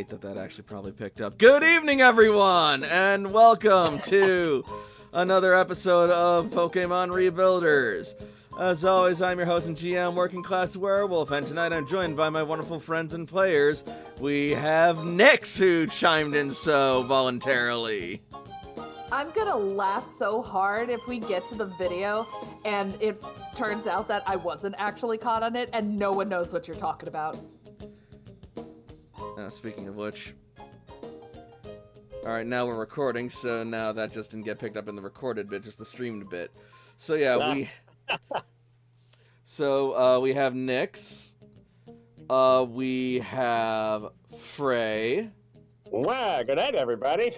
hate that actually probably picked up. Good evening, everyone, and welcome to another episode of Pokemon Rebuilders. As always, I'm your host and GM, Working Class Werewolf, and tonight I'm joined by my wonderful friends and players. We have Nyx, who chimed in so voluntarily. I'm gonna laugh so hard if we get to the video and it turns out that I wasn't actually caught on it and no one knows what you're talking about. Speaking of which, alright, now we're recording, so now that just didn't get picked up in the recorded bit, just the streamed bit. So yeah, we have Nyx, we have Frey. Wow, good night, everybody.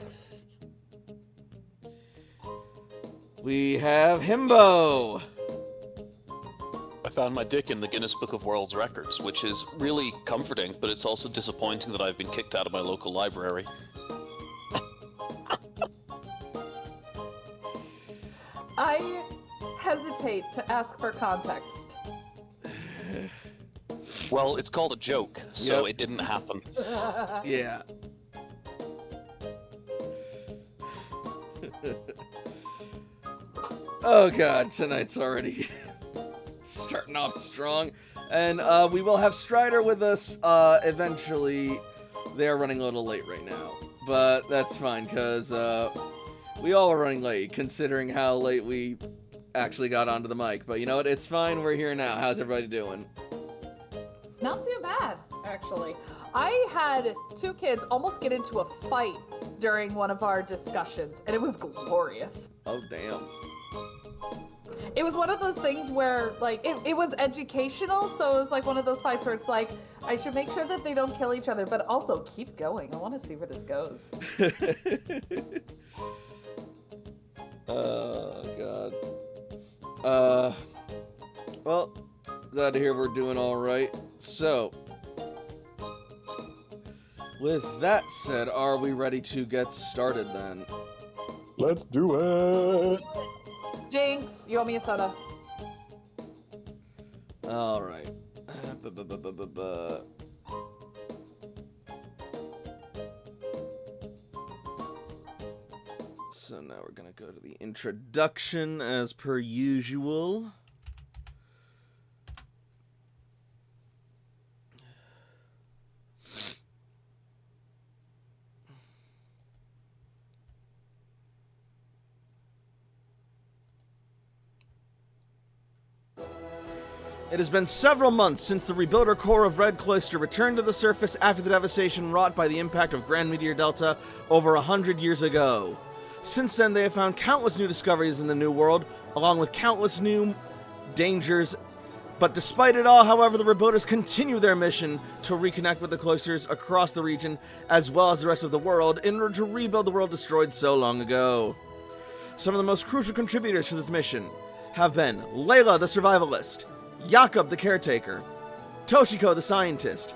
We have Himbo. I found my dick in the Guinness Book of World Records, which is really comforting, but it's also disappointing that I've been kicked out of my local library. I hesitate to ask for context. Well, it's called a joke, so Yep. It didn't happen. Yeah. Oh god, tonight's already starting off strong. And we will have Strider with us eventually. They're running a little late right now, but that's fine, because we all are running late, considering how late we actually got onto the mic. But you know what? It's fine. We're here now. How's everybody doing? Not too bad, actually. I had two kids almost get into a fight during one of our discussions, and it was glorious. Oh, damn. It was one of those things where, like, it was educational, so it was like one of those fights where it's like, I should make sure that they don't kill each other, but also keep going. I want to see where this goes. Oh, God. Well, glad to hear we're doing all right. So, with that said, are we ready to get started then? Let's do it. Jinx, you owe me a soda. All right. So now we're gonna go to the introduction as per usual. It has been several months since the Rebuilder Corps of Red Cloister returned to the surface after the devastation wrought by the impact of Grand Meteor Delta over 100 years ago. Since then, they have found countless new discoveries in the New World, along with countless new dangers. But despite it all, however, the Rebuilders continue their mission to reconnect with the Cloisters across the region, as well as the rest of the world, in order to rebuild the world destroyed so long ago. Some of the most crucial contributors to this mission have been Layla the Survivalist, Jakob the Caretaker, Toshiko the Scientist,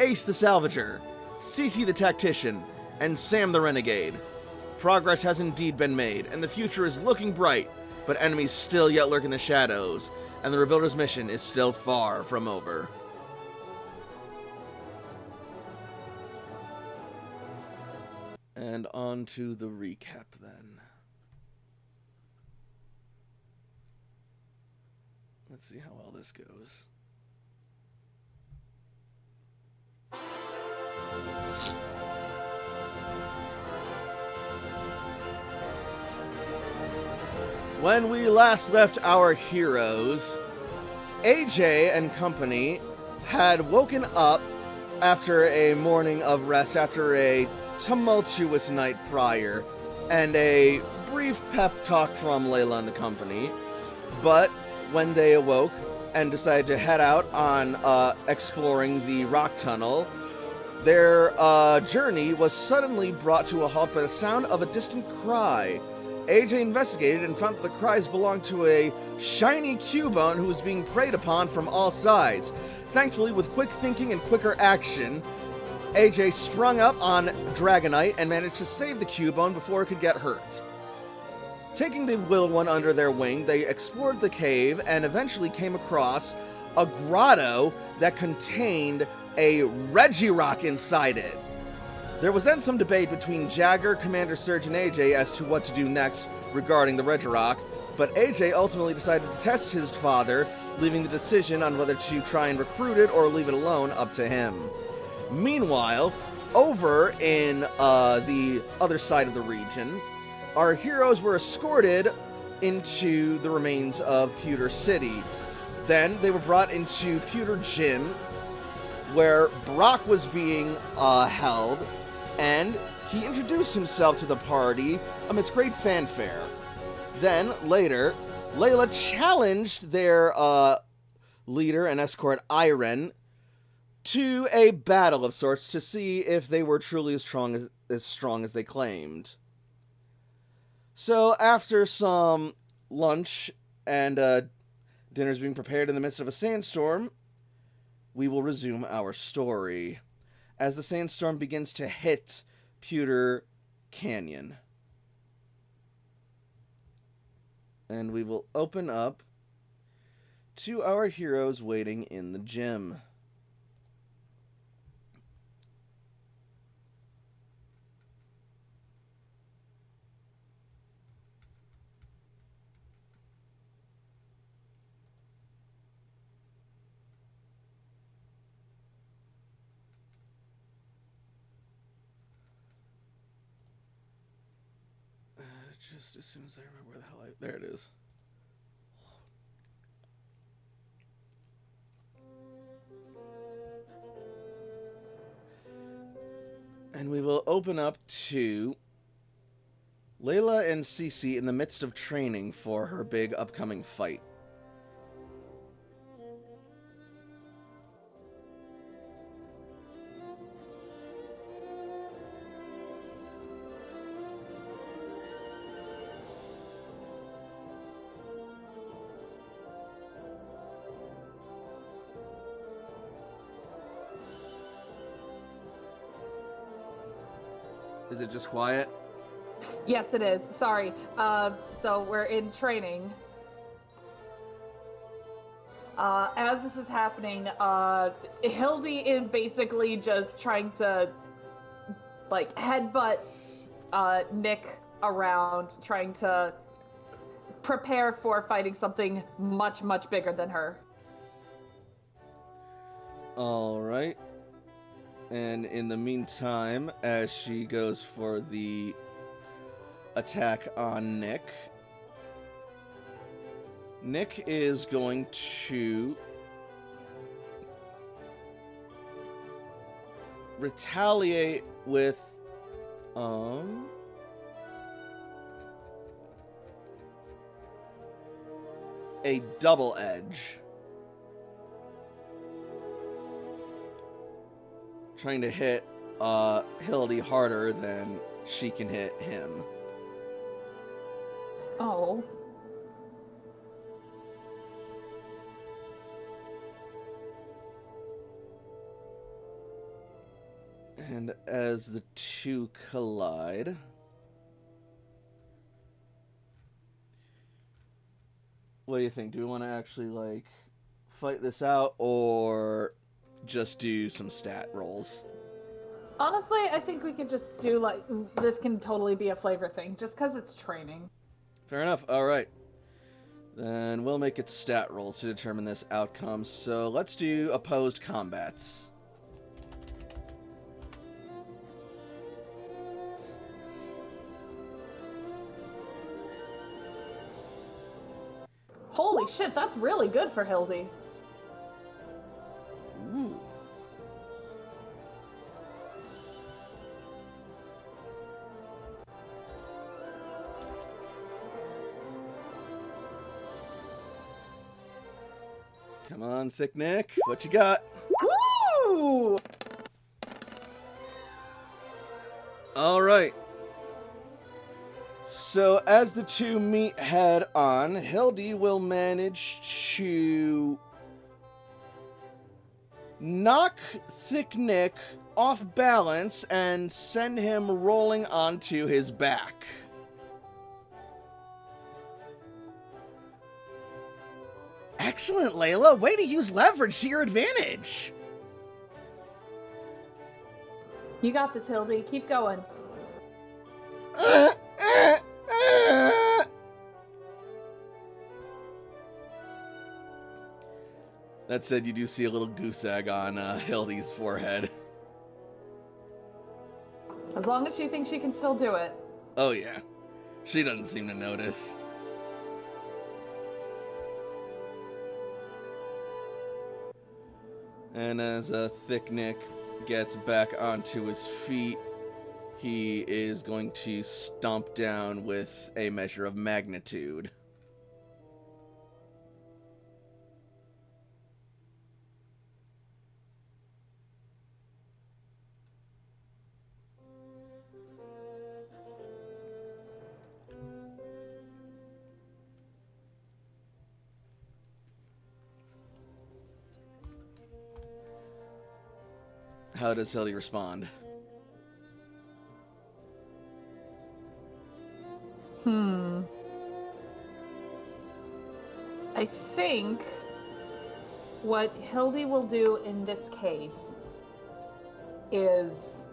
Ace the Salvager, Cece the Tactician, and Sam the Renegade. Progress has indeed been made, and the future is looking bright, but enemies still yet lurk in the shadows, and the Rebuilder's mission is still far from over. And on to the recap then. Let's see how well this goes. When we last left our heroes, AJ and company had woken up after a morning of rest, after a tumultuous night prior, and a brief pep talk from Layla and the company. But when they awoke and decided to head out on exploring the rock tunnel, their journey was suddenly brought to a halt by the sound of a distant cry. AJ investigated and found that the cries belonged to a shiny Cubone who was being preyed upon from all sides. Thankfully, with quick thinking and quicker action, AJ sprung up on Dragonite and managed to save the Cubone before it could get hurt. Taking the little one under their wing, they explored the cave and eventually came across a grotto that contained a Regirock inside it. There was then some debate between Jagger, Commander Surge, and AJ as to what to do next regarding the Regirock, but AJ ultimately decided to test his father, leaving the decision on whether to try and recruit it or leave it alone up to him. Meanwhile, over in the other side of the region, our heroes were escorted into the remains of Pewter City. Then they were brought into Pewter Gym, where Brock was being held, and he introduced himself to the party amidst great fanfare. Then, later, Layla challenged their leader and escort, Iren, to a battle of sorts to see if they were truly as strong as they claimed. So, after some lunch and dinners being prepared in the midst of a sandstorm, we will resume our story as the sandstorm begins to hit Pewter Canyon. And we will open up to our heroes waiting in the gym. Just as soon as I remember where the hell there it is. And we will open up to Layla and Cece in the midst of training for her big upcoming fight. Is it just quiet? Yes, it is. Sorry. So we're in training. As this is happening, Hildy is basically just trying to, like, headbutt Nick around, trying to prepare for fighting something much, much bigger than her. All right. And in the meantime, as she goes for the attack on Nick, Nick is going to retaliate with a double edge. Trying to hit Hildy harder than she can hit him. Oh. And as the two collide, what do you think? Do we want to actually, like, fight this out, or just do some stat rolls? Honestly, I think we could just do, like, this can totally be a flavor thing, just because it's training. Fair enough. All right. Then we'll make it stat rolls to determine this outcome. So let's do opposed combats. Holy shit, that's really good for Hildy. Ooh. Come on, Thick Nick. What you got? Woo! All right. So as the two meet head on, Hildy will manage to knock Thick Nick off balance and send him rolling onto his back. Excellent, Layla. Way to use leverage to your advantage. You got this, Hildy. Keep going. That said, you do see a little goose egg on Hildy's forehead. As long as she thinks she can still do it. Oh yeah, she doesn't seem to notice. And as Thick Nick gets back onto his feet, he is going to stomp down with a measure of magnitude. How does Hildy respond? I think what Hildy will do in this case is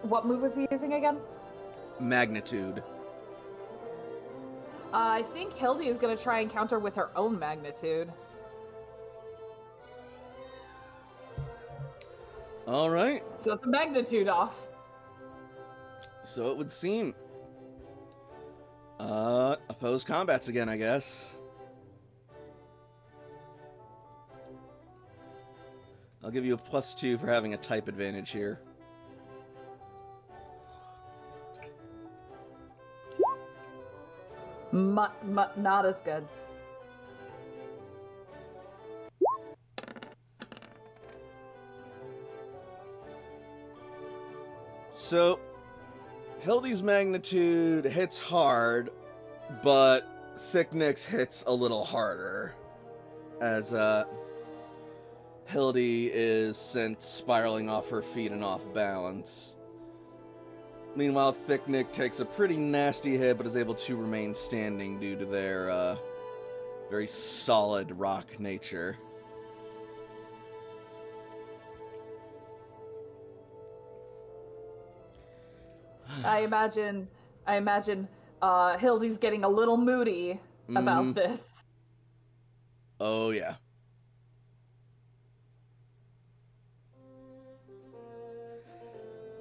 what move was he using again? Magnitude. I think Hildy is going to try and counter with her own magnitude. All right. So it's a magnitude off. So it would seem. Opposed combats again, I guess. I'll give you a +2 for having a type advantage here. Not as good. So, Hildy's magnitude hits hard, but Thick Nick's hits a little harder. As, Hildy is sent spiraling off her feet and off balance. Meanwhile, Thick Nick takes a pretty nasty hit, but is able to remain standing due to their, very solid rock nature. I imagine Hildy's getting a little moody about this. Oh, yeah.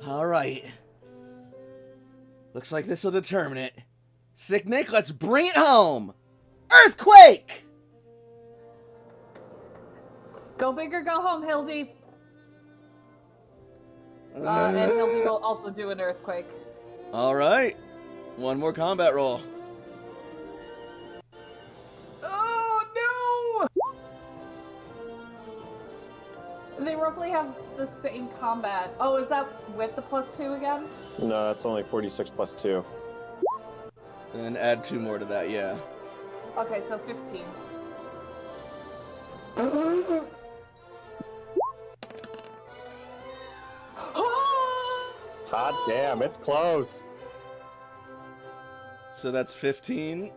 All right. Looks like this will determine it. Thick Nick, let's bring it home! Earthquake! Go big or go home, Hildy. And Hildy will also do an earthquake. All right. One more combat roll. Oh, no! They roughly have the same combat. Oh, is that with the +2 again? No, that's only 46 plus 2. And add 2 more to that, yeah. Okay, so 15. Hot damn, it's close. So that's 15.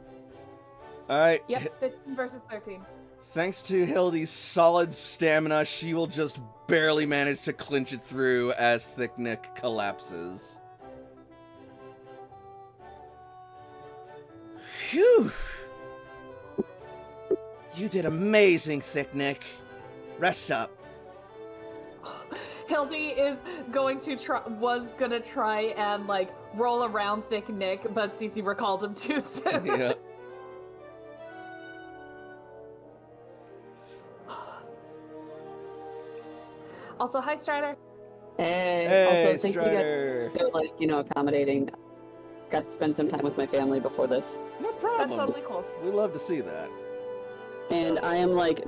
All right. Yep, 15 versus 13. Thanks to Hildy's solid stamina, she will just barely manage to clinch it through as Thick Nick collapses. Phew! You did amazing, Thick Nick. Rest up. Hildy is was gonna try and like roll around Thick Nick, but Cece recalled him too soon. Yeah. Also, hi Strider. Hey, also thank Strider. you guys for accommodating. Got to spend some time with my family before this. No problem. That's totally cool. We love to see that. And I am like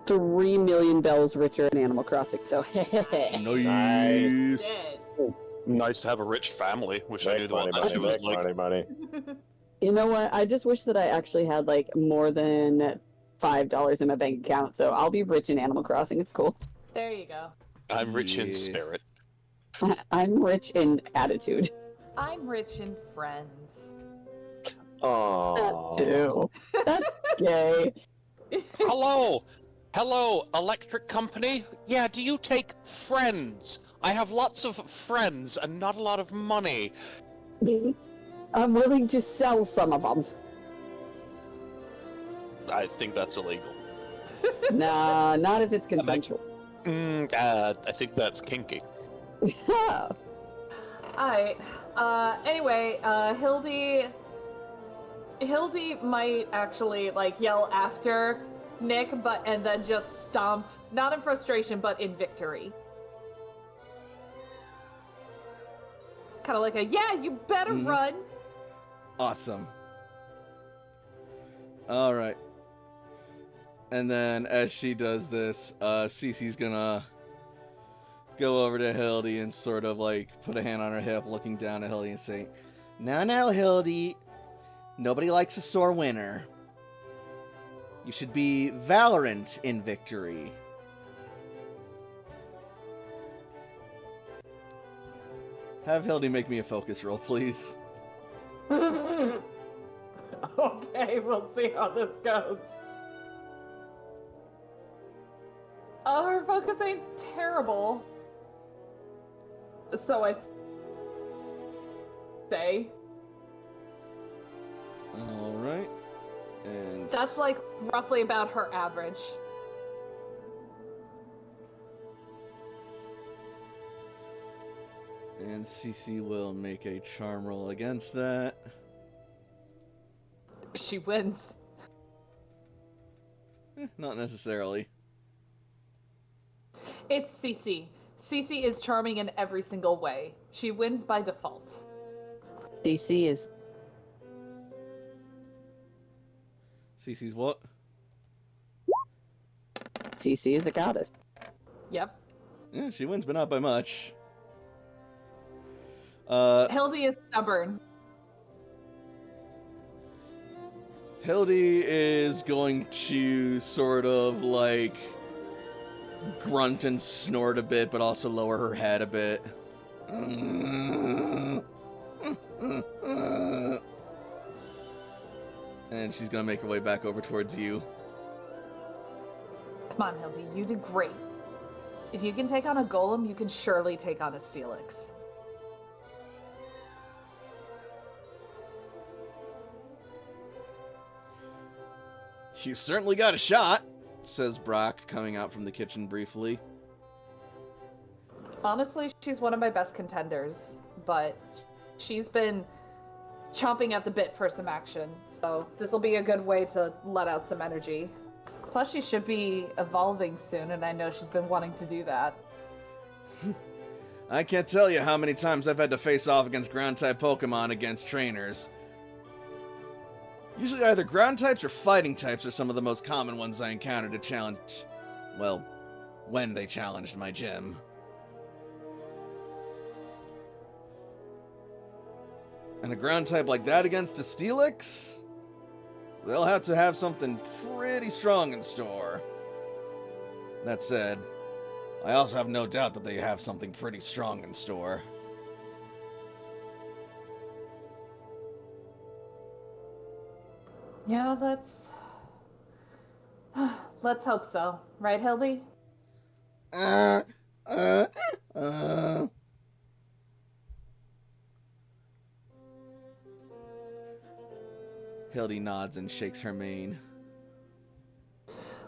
3 million bells richer in Animal Crossing, so Nice. Nice to have a rich family. Wish I knew what that shit was like. Money. You know what? I just wish that I actually had like more than $5 in my bank account, so I'll be rich in Animal Crossing. It's cool. There you go. I'm rich Yeah. in spirit. I'm rich in attitude. I'm rich in friends. Aww. Too. That's gay. Hello! Hello, electric company? Yeah, do you take friends? I have lots of friends and not a lot of money. I'm willing to sell some of them. I think that's illegal. Nah, not if it's consensual. I think that's kinky. Alright. Anyway, Hildy might actually, like, yell after Nick, and then just stomp, not in frustration, but in victory. Kind of like a, yeah, you better run! Awesome. Alright. And then, as she does this, Cece's gonna go over to Hildy and sort of, like, put a hand on her hip, looking down at Hildy and say, Now, Hildy. Nobody likes a sore winner. You should be valiant in victory. Have Hildy make me a focus roll, please. Okay, we'll see how this goes. Her focus ain't terrible. So I say. Alright. And That's like roughly about her average. And Cece will make a charm roll against that. She wins. Not necessarily. It's Cece. Cece is charming in every single way. She wins by default. DC is Cece's what? CC is a goddess. Yep. Yeah, she wins, but not by much. Hildy is stubborn. Hildy is going to sort of like grunt and snort a bit, but also lower her head a bit. And she's gonna make her way back over towards you. Come on, Hildy, you did great. If you can take on a golem, you can surely take on a Steelix. You certainly got a shot, says Brock, coming out from the kitchen briefly. Honestly, she's one of my best contenders, but she's been chomping at the bit for some action, so this will be a good way to let out some energy. Plus, she should be evolving soon, and I know she's been wanting to do that. I can't tell you how many times I've had to face off against ground-type Pokemon against trainers. Usually either ground types or fighting types are some of the most common ones I encounter to challenge, well, when they challenged my gym. And a ground type like that against a Steelix? They'll have to have something pretty strong in store. That said, I also have no doubt that they have something pretty strong in store. Yeah, let's hope so. Right, Hildy? Hildy nods and shakes her mane.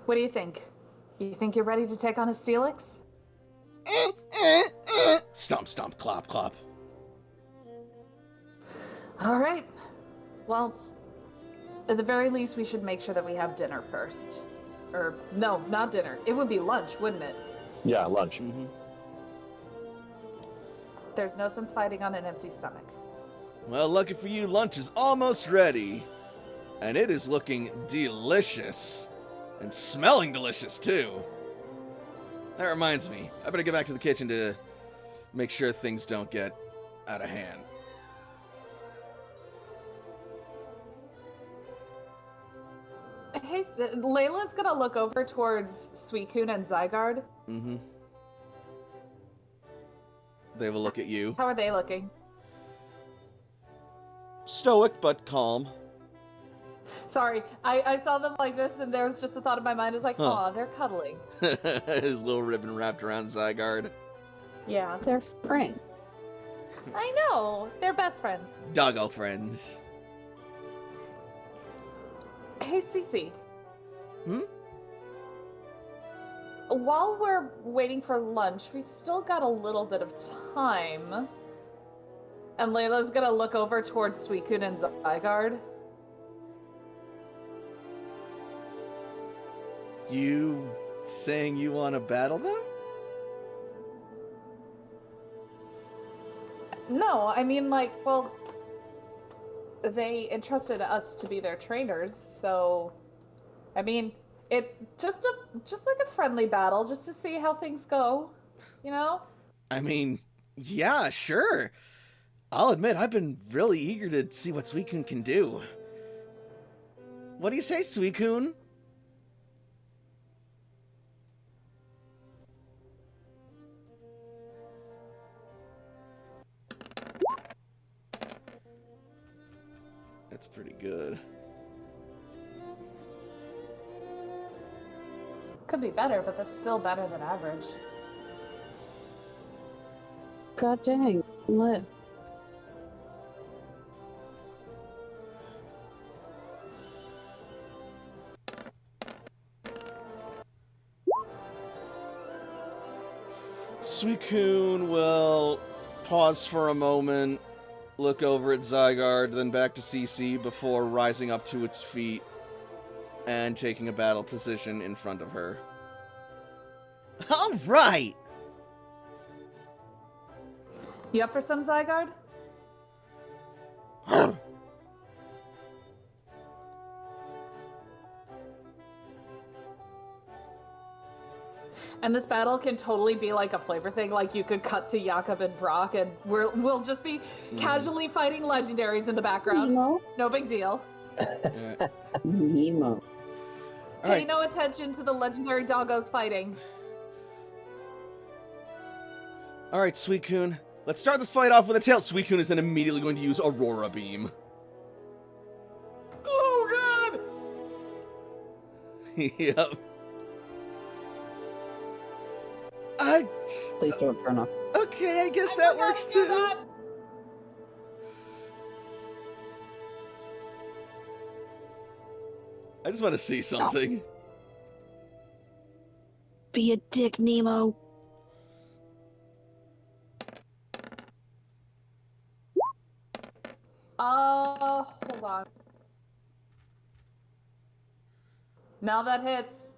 What do you think? You think you're ready to take on a Steelix? Stomp, stomp, clop, clop. All right. Well, at the very least, we should make sure that we have dinner first. Or, no, not dinner. It would be lunch, wouldn't it? Yeah, lunch. Mm-hmm. There's no sense fighting on an empty stomach. Well, lucky for you, lunch is almost ready. And it is looking delicious. And smelling delicious, too. That reminds me, I better get back to the kitchen to make sure things don't get out of hand. Hey, Layla's gonna look over towards Suicune and Zygarde. Mm-hmm. They will look at you. How are they looking? Stoic, but calm. Sorry, I saw them like this, and there was just a thought in my mind. Is like, Huh. aw, they're cuddling. His little ribbon wrapped around Zygarde. Yeah. They're friends. I know. They're best friends. Doggo friends. Hey, Cece. Hmm? While we're waiting for lunch, we still got a little bit of time. And Layla's gonna look over towards Suicune and Zygarde. You saying you want to battle them? No, I mean, like, well, they entrusted us to be their trainers, so, I mean, it just like a friendly battle, just to see how things go, you know? I mean, yeah, sure. I'll admit, I've been really eager to see what Suicune can do. What do you say, Suicune? That's pretty good. Could be better, but that's still better than average. God dang. Live. Suicune will pause for a moment, look over at Zygarde, then back to CC before rising up to its feet and taking a battle position in front of her. All right! You up for some, Zygarde? And this battle can totally be like a flavor thing. Like you could cut to Jakob and Brock, and we'll just be casually fighting legendaries in the background. Nemo. No big deal. Nemo. Pay Alright. no attention to the legendary doggos fighting. Alright, Suicune. Let's start this fight off with a tail. Suicune is then immediately going to use Aurora Beam. Oh god! Yep. Please don't turn off. Okay, I guess that works too. That. I just want to see something. Be a dick, Nemo. Hold on. Now that hits.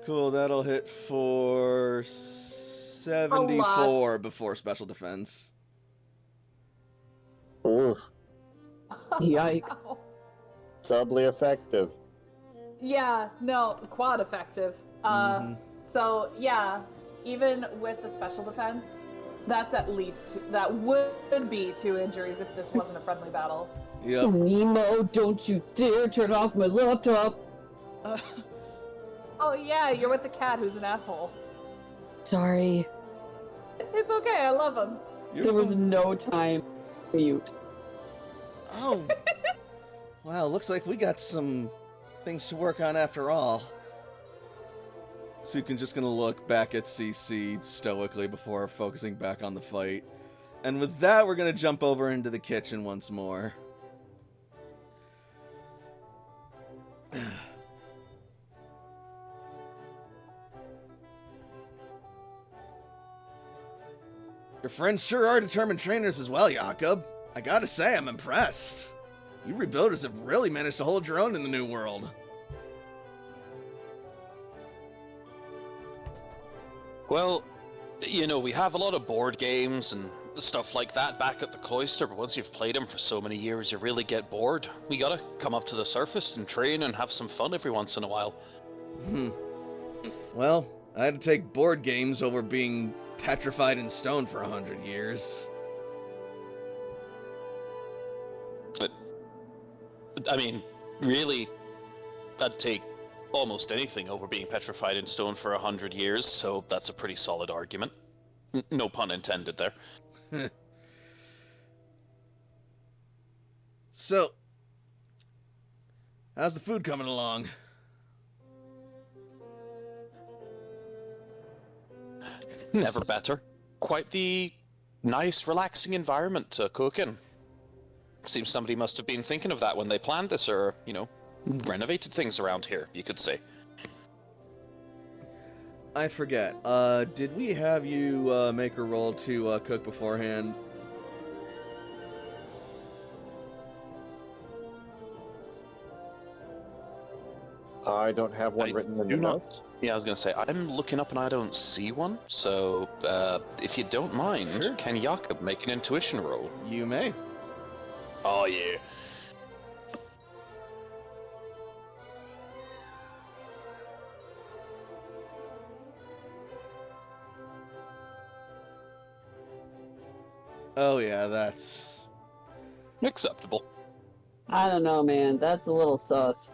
Cool, that'll hit for 74 before special defense. Ooh, Yikes. doubly effective. Yeah, no, quad effective. So yeah, even with the special defense, that's at least that would be 2 injuries if this wasn't a friendly battle. Yep. Nemo, don't you dare turn off my laptop. Oh yeah, you're with the cat who's an asshole. Sorry. It's okay, I love him. There was no time to mute. Oh. Wow, looks like we got some things to work on after all. Suicune's just gonna look back at CC stoically before focusing back on the fight. And with that, we're gonna jump over into the kitchen once more. Your friends sure are determined trainers as well, Jakob. I gotta say, I'm impressed. You rebuilders have really managed to hold your own in the new world. Well, you know, we have a lot of board games and stuff like that back at the cloister, but once you've played them for so many years, you really get bored. We gotta come up to the surface and train and have some fun every once in a while. Well, I had to take board games over being petrified in stone for 100 years. I mean, really, I'd take almost anything over being petrified in stone for 100 years, so that's a pretty solid argument. No pun intended there. So, How's the food coming along? Never better. Quite the nice, relaxing environment to cook in. Seems somebody must have been thinking of that when they planned this, or, renovated things around here, you could say. I forget. Did we have you make a roll to cook beforehand? I don't have one I written in do the not. notes. Yeah, I was going to say, I'm looking up and I don't see one, so if you don't mind, Sure. can Jakob make an intuition roll? You may. Oh, yeah. Oh yeah, that's... Acceptable. I don't know, man. That's a little sus.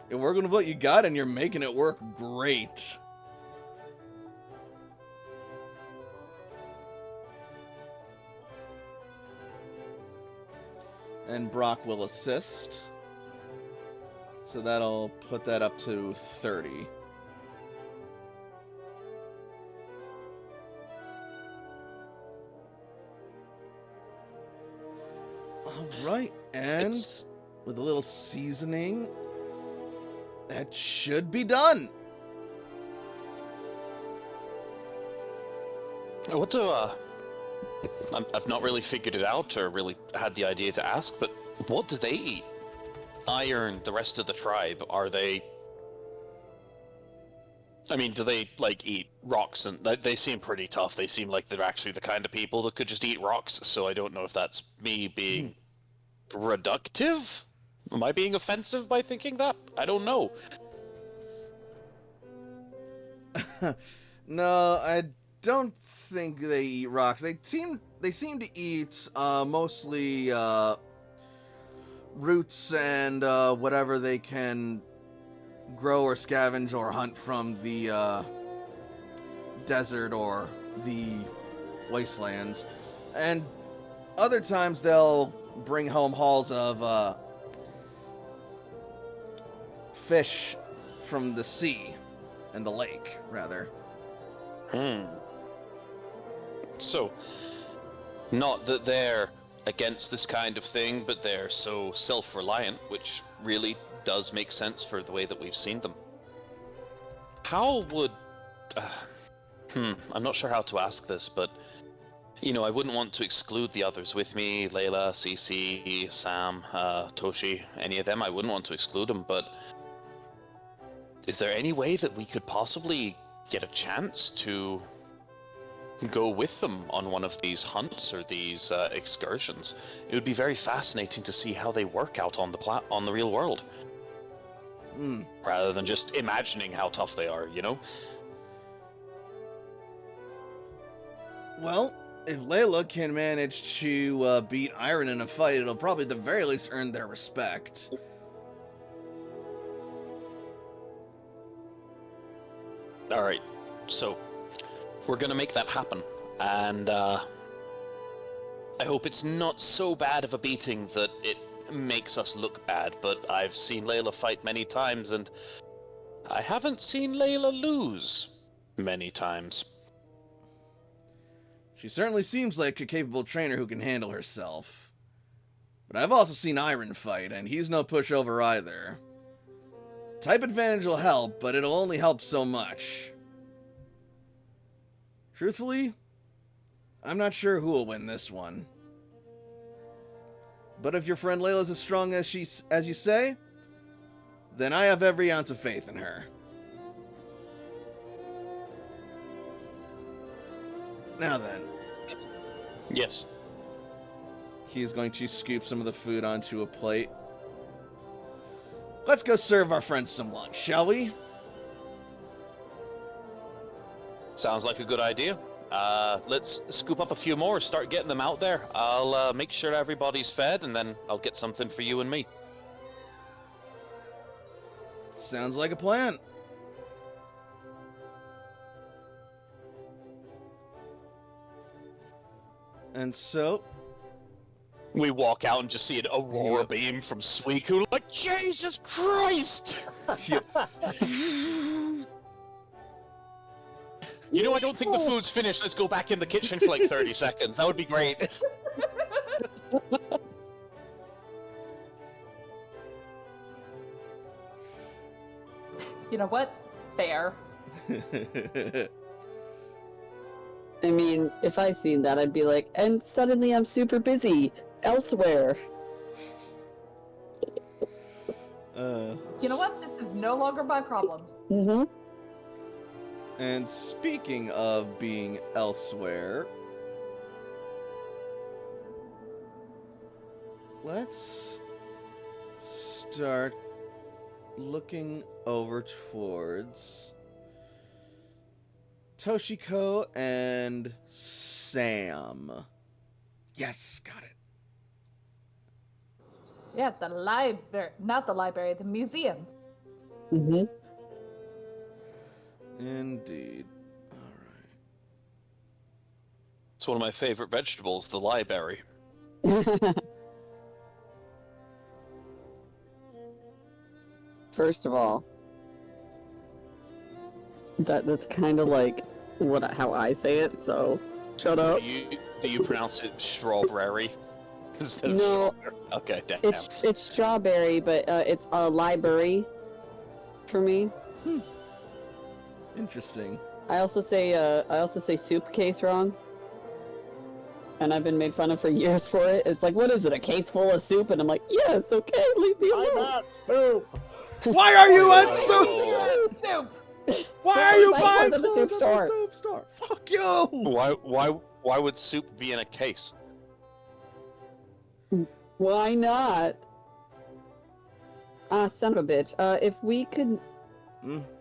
You're working with what you got and you're making it work great. And Brock will assist. So that'll put that up to 30. Alright, and with a little seasoning, that should be done. What do, I've not really figured it out or really had the idea to ask, but what do they eat? Iron, the rest of the tribe, are they... I mean, do they, eat rocks? And they seem pretty tough. They seem like they're actually the kind of people that could just eat rocks, so I don't know if that's me being reductive? Am I being offensive by thinking that? I don't know. No, I don't think they eat rocks. They seem to eat mostly roots and whatever they can grow or scavenge or hunt from the desert or the wastelands. And other times they'll bring home hauls of fish from the sea and the lake, rather. So, not that they're against this kind of thing, but they're so self-reliant, which really does make sense for the way that we've seen them. How would... I'm not sure how to ask this, but... I wouldn't want to exclude the others with me, Layla, Cece, Sam, Toshi, any of them. I wouldn't want to exclude them, but... Is there any way that we could possibly get a chance to go with them on one of these hunts or these excursions? It would be very fascinating to see how they work out on the real world. Rather than just imagining how tough they are, Well, if Layla can manage to beat Iron in a fight, it'll probably at the very least earn their respect. Alright, so we're gonna make that happen, and I hope it's not so bad of a beating that it makes us look bad, but I've seen Layla fight many times, and I haven't seen Layla lose many times. She certainly seems like a capable trainer who can handle herself. But I've also seen Iron fight, and he's no pushover either. Type advantage will help, but it'll only help so much. Truthfully, I'm not sure who will win this one. But if your friend Layla's as strong as you say, then I have every ounce of faith in her. Now then. Yes. He is going to scoop some of the food onto a plate. Let's go serve our friends some lunch, shall we? Sounds like a good idea. Let's scoop up a few more, start getting them out there. I'll make sure everybody's fed, and then I'll get something for you and me. Sounds like a plan. And so, We walk out and just see an aurora beam from Suicune, like, Jesus Christ! Yeah. You know, I don't think the food's finished. Let's go back in the kitchen for like 30 seconds. That would be great. You know what? Fair. I mean, if I seen that, I'd be like, and suddenly I'm super busy elsewhere. You know what? This is no longer my problem. Mm-hmm. And speaking of being elsewhere, let's start looking over towards Toshiko and Sam. Yes, got it. Yeah, the library, not the library, the museum. Mm-hmm. Indeed. Alright. It's one of my favorite vegetables, the library. First of all, that's kind of like how I say it. So, shut up. Do you pronounce it strawberry instead of No, strawberry? Okay, damn. it's strawberry, but it's a library for me. Interesting. I also say soup case wrong. And I've been made fun of for years for it. It's like, what is it, a case full of soup? And I'm like, yes, okay, leave me alone. I'm not soup. Why are you on soup? Oh. Soup! Why are you Why buying was it the food soup at store? the soup store? Fuck you! Why would soup be in a case? Why not? Son of a bitch. If we could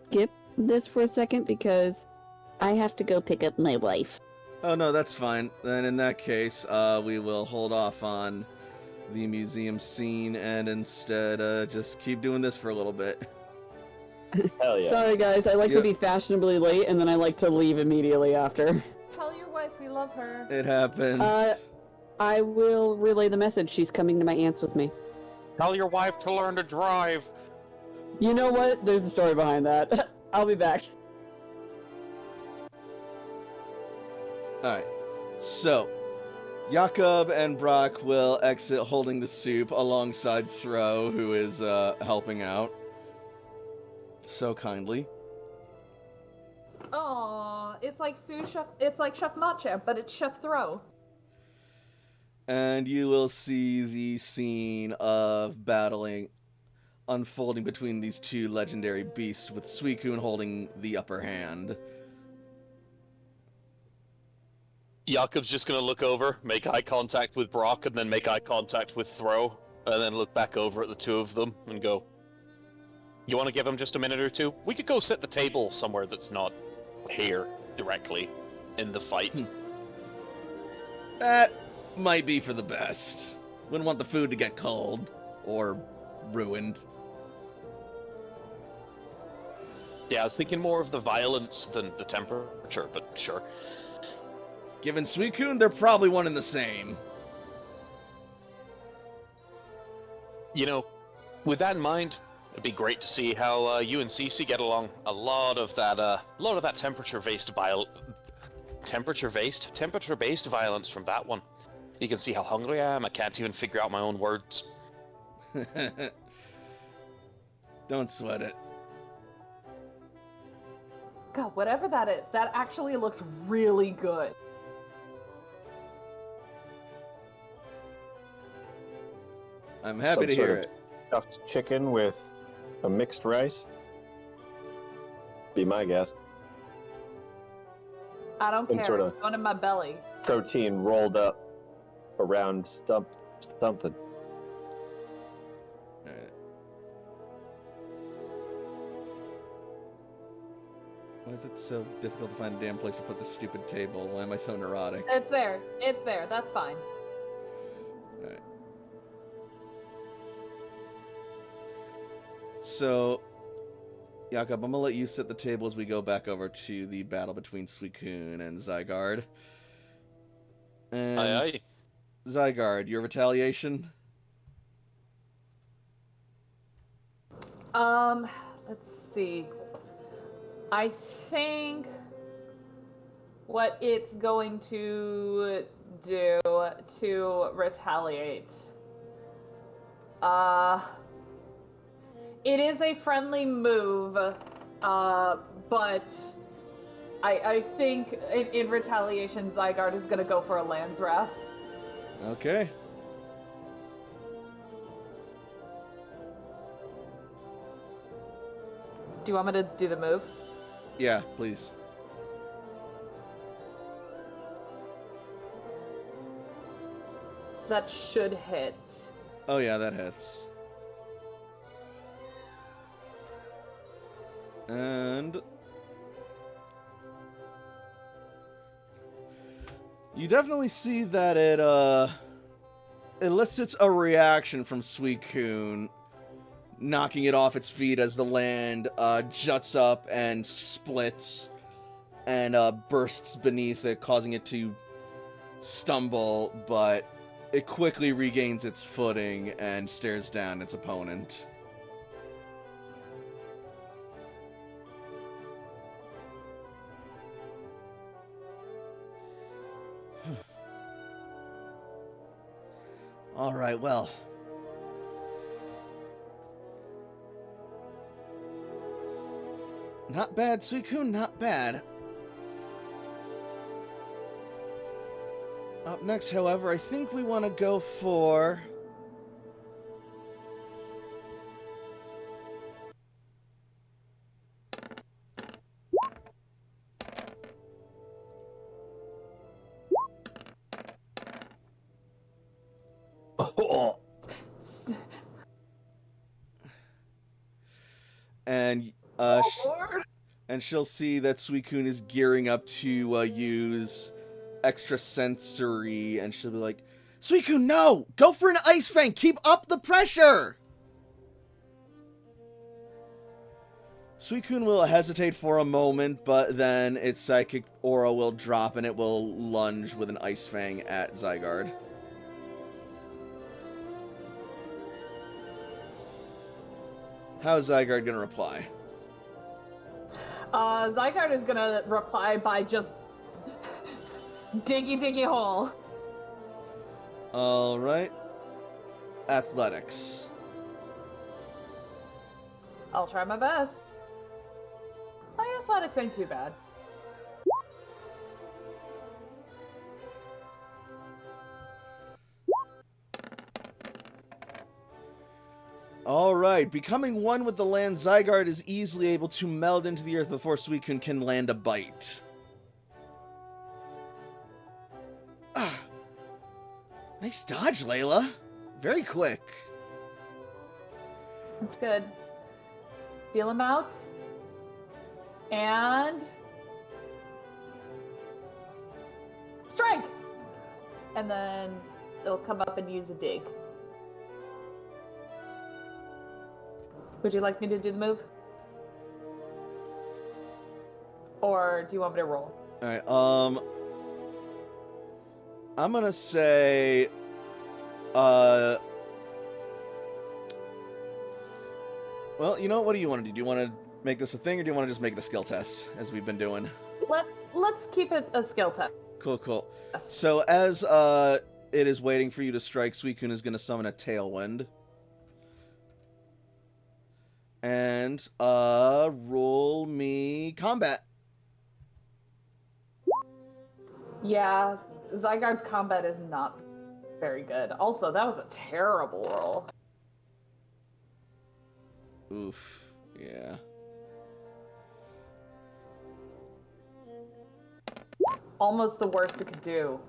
skip this for a second, because I have to go pick up my wife. Oh no, that's fine. Then in that case, we will hold off on the museum scene and instead just keep doing this for a little bit. Hell yeah. Sorry, guys. I like to Yep. be fashionably late, and then I like to leave immediately after. Tell your wife we love her. It happens. I will relay the message. She's coming to my aunt's with me. Tell your wife to learn to drive. You know what? There's a story behind that. I'll be back. Alright, so Jakob and Brock will exit holding the soup alongside Thro, who is helping out so kindly. Aww, it's like sous chef. It's like Chef Machamp, but it's Chef Throw. And you will see the scene of battling unfolding between these two legendary beasts, with Suicune holding the upper hand. Jakob's just gonna look over, make eye contact with Brock, and then make eye contact with Throw, and then look back over at the two of them and go, "You want to give him just a minute or two? We could go set the table somewhere that's not here directly in the fight." That might be for the best. Wouldn't want the food to get cold or ruined. Yeah, I was thinking more of the violence than the temperature, but sure. Given Suicune, they're probably one and the same. You know, with that in mind, it'd be great to see how you and Cece get along. A lot of that temperature-based violence from that one. You can see how hungry I am. I can't even figure out my own words. Don't sweat it. God, whatever that is, that actually looks really good. I'm happy Some to sort hear of it. Stuffed chicken with a mixed rice. Be my guess. I don't Some care. sort It's of- going in my belly. Protein rolled up around something. Alright. Why is it so difficult to find a damn place to put this stupid table? Why am I so neurotic? It's there. It's there. That's fine. Alright. So, Jakob, I'm gonna let you set the table as we go back over to the battle between Suicune and Zygarde. And Aye, aye. Zygarde, your retaliation? Let's see. I think what it's going to do to retaliate. It is a friendly move, but I think in retaliation, Zygarde is gonna go for a Land's Wrath. Okay. Do you want me to do the move? Yeah, please. That should hit. Oh yeah, that hits. And you definitely see that it elicits a reaction from Suicune, knocking it off its feet as the land juts up and splits and bursts beneath it, causing it to stumble, but it quickly regains its footing and stares down its opponent. All right, well. Not bad, Suicune, not bad. Up next, however, I think we want to go for... And and she'll see that Suicune is gearing up to use extra sensory, and she'll be like, Suicune, no! Go for an Ice Fang! Keep up the pressure! Suicune will hesitate for a moment, but then its psychic aura will drop and it will lunge with an Ice Fang at Zygarde. How is Zygarde gonna reply? Zygarde is gonna reply by just diggy hole. Alright. Athletics. I'll try my best. My athletics ain't too bad. Alright, becoming one with the land, Zygarde is easily able to meld into the earth before Suicune can land a bite. Ah. Nice dodge, Layla. Very quick. That's good. Feel him out. And... strike! And then it'll come up and use a dig. Would you like me to do the move? Or do you want me to roll? Alright, I'm gonna say, well, you know, what do you want to do? Do you want to make this a thing, or do you want to just make it a skill test, as we've been doing? Let's keep it a skill test. Cool, cool. Yes. So, as, it is waiting for you to strike, Suicune is gonna summon a Tailwind. And, roll me combat. Yeah, Zygarde's combat is not very good. Also, that was a terrible roll. Oof, yeah. Almost the worst it could do.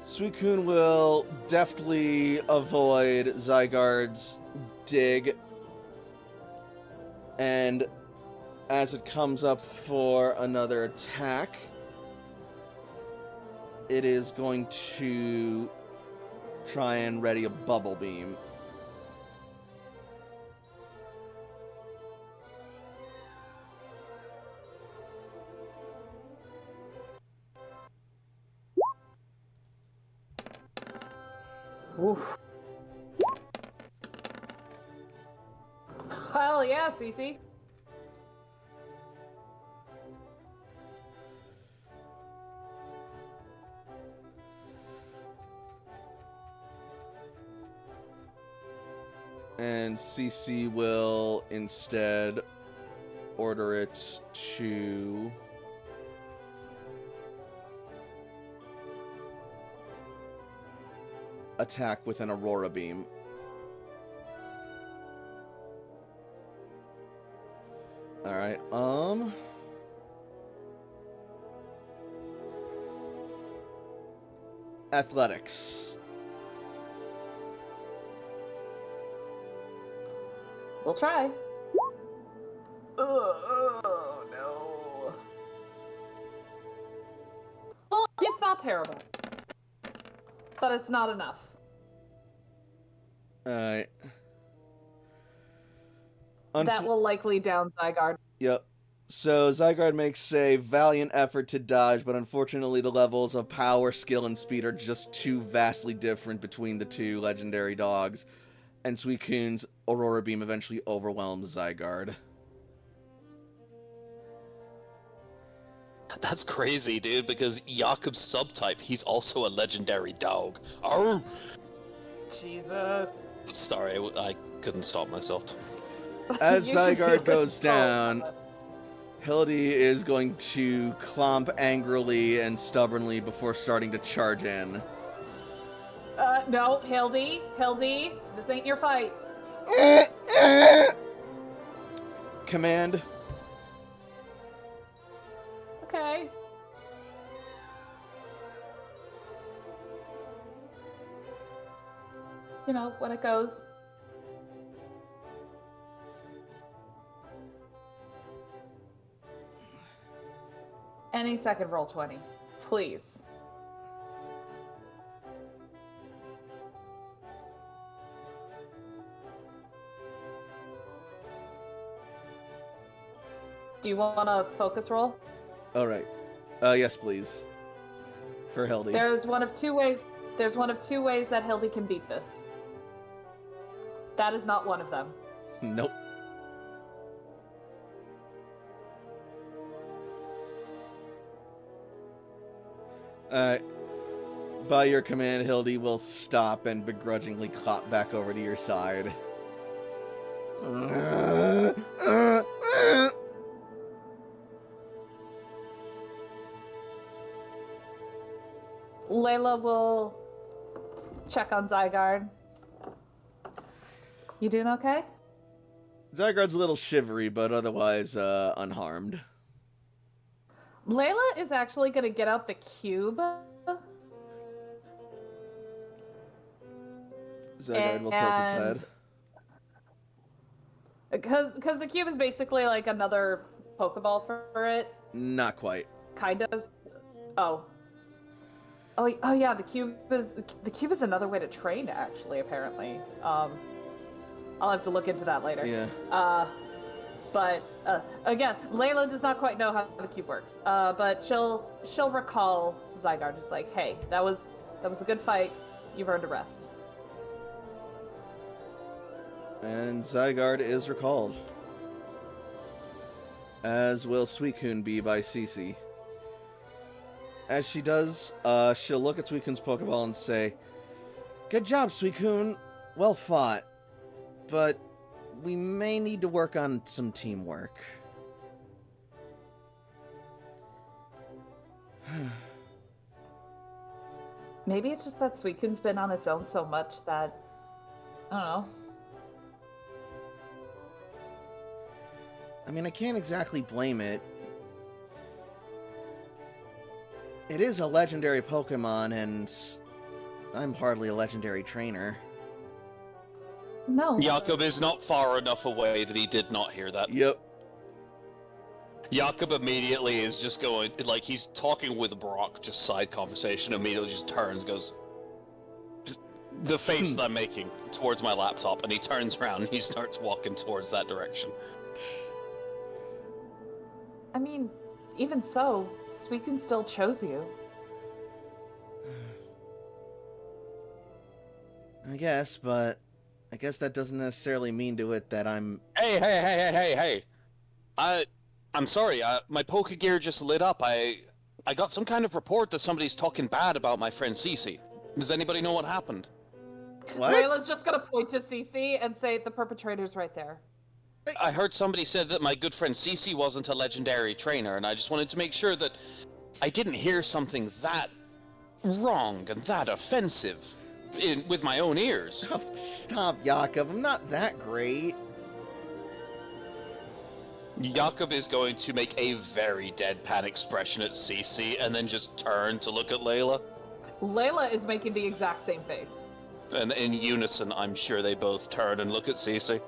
Suicune will deftly avoid Zygarde's dig, and as it comes up for another attack, it is going to try and ready a Bubble Beam. Oof. Hell yeah, Cece. And CC will instead order it to attack with an Aurora Beam. Alright, Athletics. We'll try. Oh, no. Well, it's not terrible. But it's not enough. Alright. That will likely down Zygarde. Yep. So Zygarde makes a valiant effort to dodge, but unfortunately the levels of power, skill, and speed are just too vastly different between the two legendary dogs, and Suicune's Aurora Beam eventually overwhelms Zygarde. That's crazy, dude, because Jakob's subtype, he's also a legendary dog. Oh! Jesus. Sorry, I couldn't stop myself. As You should feel Zygarde goes control down, of it. Hildy is going to clomp angrily and stubbornly before starting to charge in. No, Hildy, this ain't your fight. Command. Okay. You know, when it goes. Any second roll 20, please. Do you want a focus roll? Alright. Yes, please. For Hildy. There's one of two ways. There's one of two ways that Hildy can beat this. That is not one of them. Nope. Alright. By your command, Hildy will stop and begrudgingly clop back over to your side. Layla will check on Zygarde. You doing okay? Zygarde's a little shivery, but otherwise unharmed. Layla is actually gonna get out the cube. Zygarde will tilt its head. Because the cube is basically like another Pokeball for it. Not quite. Kind of. Oh, yeah. The cube is another way to train. Actually, apparently. I'll have to look into that later. Yeah. But again, Layla does not quite know how the cube works. But she'll recall Zygarde is like, hey, that was a good fight. You've earned a rest. And Zygarde is recalled. As will Suicune be by Cece. As she does, she'll look at Suicune's Pokeball and say, "Good job, Suicune. Well fought. But we may need to work on some teamwork." Maybe it's just that Suicune's been on its own so much that, I don't know. I mean, I can't exactly blame it. It is a legendary Pokemon, and I'm hardly a legendary trainer. No. Jakob is not far enough away that he did not hear that. Yep. Jakob immediately is just going, like, he's talking with Brock, just side conversation, immediately just turns, goes, just the face that I'm making towards my laptop, and he turns around and he starts walking towards that direction. I mean, even so, Suicune still chose you. I guess, but I guess that doesn't necessarily mean to it that I'm... Hey. I'm sorry, my poker gear just lit up. I got some kind of report that somebody's talking bad about my friend Cece. Does anybody know what happened? What? Layla's just gonna point to Cece and say the perpetrator's right there. I heard somebody said that my good friend Cece wasn't a legendary trainer, and I just wanted to make sure that I didn't hear something that wrong and that offensive with my own ears. Oh, stop, Jakob. I'm not that great. Jakob is going to make a very deadpan expression at Cece and then just turn to look at Layla. Layla is making the exact same face. And in unison, I'm sure they both turn and look at Cece.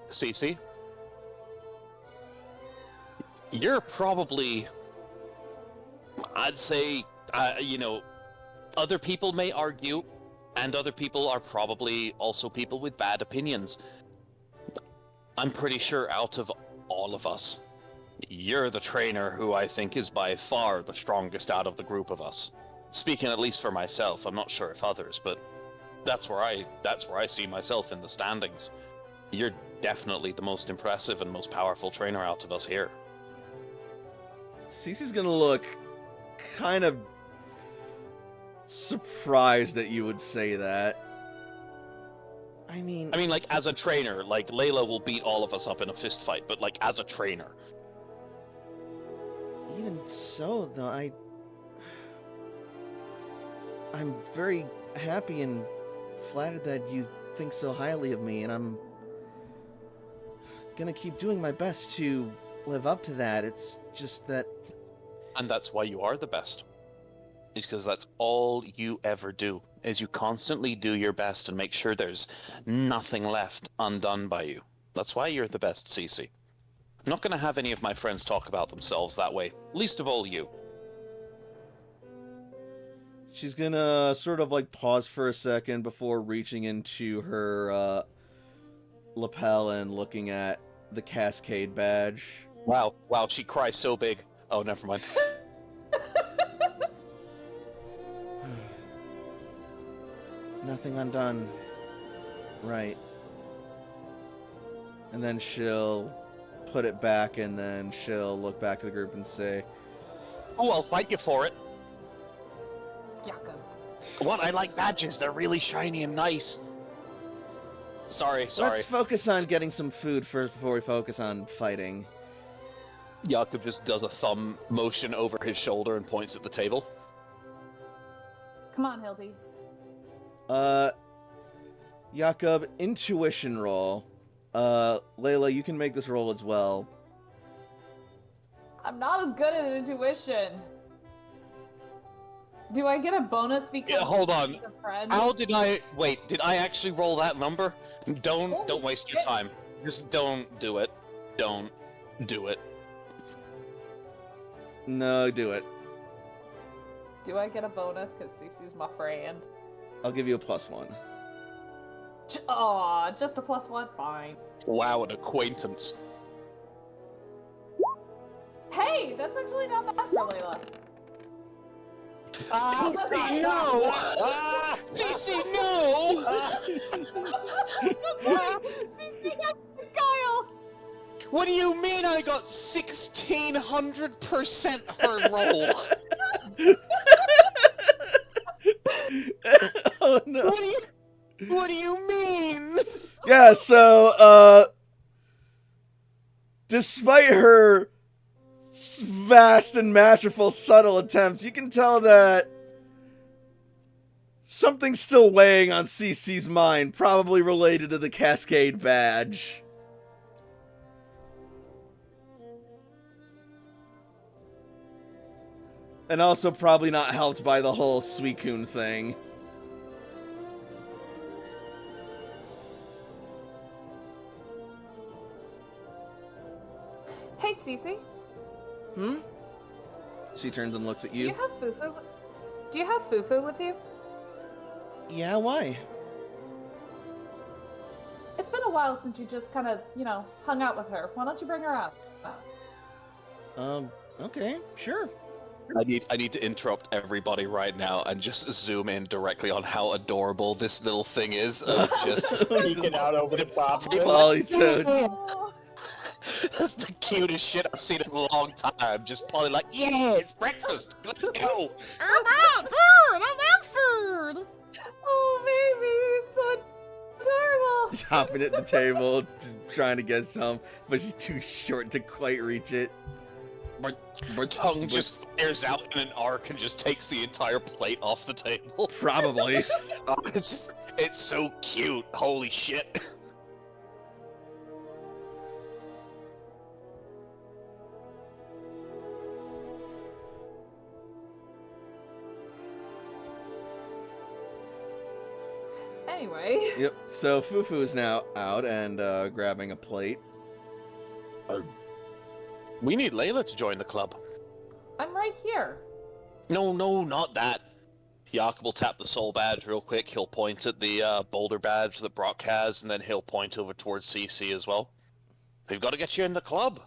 Cece? You're probably... I'd say, other people may argue, and other people are probably also people with bad opinions. I'm pretty sure out of all of us, you're the trainer who I think is by far the strongest out of the group of us. Speaking at least for myself, I'm not sure if others, but that's where I see myself in the standings. You're definitely the most impressive and most powerful trainer out of us here. Cece's gonna look kind of surprised that you would say that. I mean, like, as a trainer, like, Layla will beat all of us up in a fist fight, but, like, as a trainer. even so, though, I'm very happy and flattered that you think so highly of me, and I'm gonna keep doing my best to live up to that. It's just that... And that's why you are the best. Is because that's all you ever do, is you constantly do your best and make sure there's nothing left undone by you. That's why you're the best, Cece. I'm not going to have any of my friends talk about themselves that way, least of all you. She's gonna sort of like pause for a second before reaching into her lapel and looking at the Cascade badge. Wow, she cries so big. Oh, never mind. Nothing undone. Right. And then she'll put it back, and then she'll look back to the group and say, Oh, I'll fight you for it. Jakob. What? I like badges. They're really shiny and nice. Sorry. let's focus on getting some food first before we focus on fighting. Jakob just does a thumb motion over his shoulder and points at the table. Come on, Hildy. Jakob, intuition roll. Layla, you can make this roll as well. I'm not as good at intuition. Do I get a bonus because Hold on. he's a friend? How did I... Wait, did I actually roll that number? Don't Holy waste your shit. time. Just don't do it. Don't do it. No, do it. Do I get a bonus because Cece's my friend? I'll give you a +1. Aw, just a +1? Fine. Wow, an acquaintance. Hey, that's actually not bad for Layla. Cece, no! Cece, no! That's right. Cece got Kyle. What do you mean I got 1600% her roll? Oh no. What do you mean? Yeah, so, despite her vast and masterful subtle attempts, you can tell that something's still weighing on Cece's mind, probably related to the Cascade badge. And also probably not helped by the whole Suicune thing. Hey, Cece. Hmm? She turns and looks at Do you. you have Fufu? Do you have Fufu with you? Yeah, why? It's been a while since you just kind of, hung out with her. Why don't you bring her out? Okay, sure. I need to interrupt everybody right now and just zoom in directly on how adorable this little thing is. Just Peeking out over the top of it. Polytoad. Oh, that's the cutest shit I've seen in a long time. Just Polly like, yeah, it's breakfast. Let's go. oh, baby, so adorable. Hopping at the table, just trying to get some, but she's too short to quite reach it. My tongue just flares out in an arc and just takes the entire plate off the table. Probably. Oh, it's so cute. Holy shit. Anyway, Yep. So Fufu is now out and grabbing a plate. We need Layla to join the club. I'm right here. No, not that. Jakob will tap the soul badge real quick. He'll point at the boulder badge that Brock has, and then he'll point over towards CC as well. We've got to get you in the club.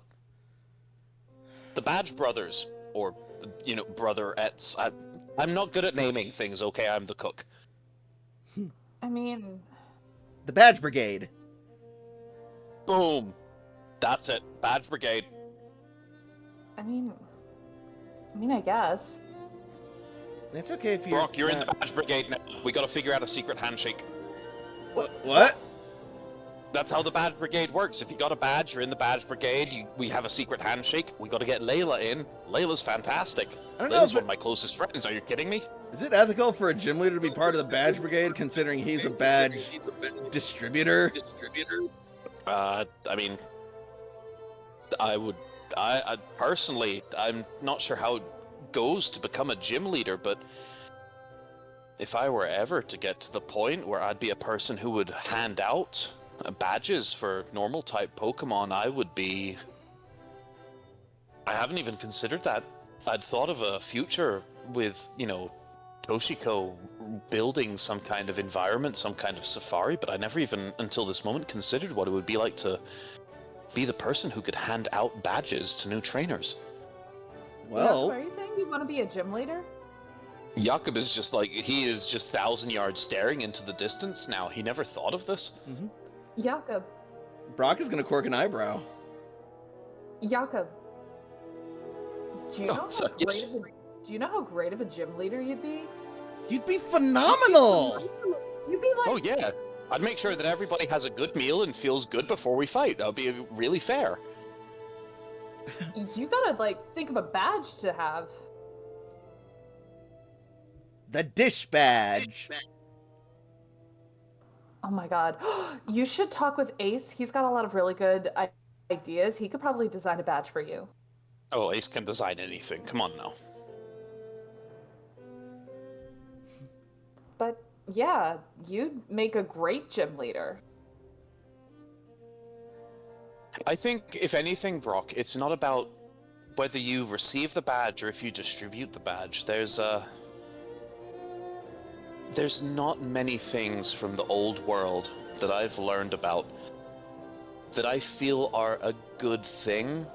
The Badge Brothers, or, brotherettes. I'm not good at naming things, okay? I'm the cook. I mean, The Badge Brigade. Boom. That's it. Badge Brigade. I mean, I guess. It's okay if you. Brock, you're in the Badge Brigade now. We got to figure out a secret handshake. What? That's how the Badge Brigade works. If you got a badge, you're in the Badge Brigade. We have a secret handshake. We got to get Layla in. Layla's fantastic. I don't know Layla's if one of my closest friends. Are you kidding me? Is it ethical for a gym leader to be part of the Badge Brigade, considering he's a badge distributor? I mean, I personally, I'm not sure how it goes to become a gym leader, but if I were ever to get to the point where I'd be a person who would hand out badges for normal type Pokemon, I haven't even considered that. I'd thought of a future with, Toshiko building some kind of environment, some kind of safari, but I never even, until this moment, considered what it would be like to be the person who could hand out badges to new trainers. Well, Are you saying you want to be a gym leader? Jakob is just like, he is just 1,000 yards staring into the distance now. He never thought of this. Jakob. Brock is gonna cork an eyebrow. Jakob. Do you know how sorry, great yes. do you know how great of a gym leader you'd be? You'd be phenomenal! You'd be like Oh yeah, I'd make sure that everybody has a good meal and feels good before we fight. That would be really fair. you gotta think of a badge to have. The Dish Badge. Oh my god. You should talk with Ace. He's got a lot of really good ideas. He could probably design a badge for you. Oh, Ace can design anything. Come on now. But yeah, you'd make a great gym leader. I think, if anything, Brock, it's not about whether you receive the badge or if you distribute the badge. There's not many things from the old world that I've learned about that I feel are a good thing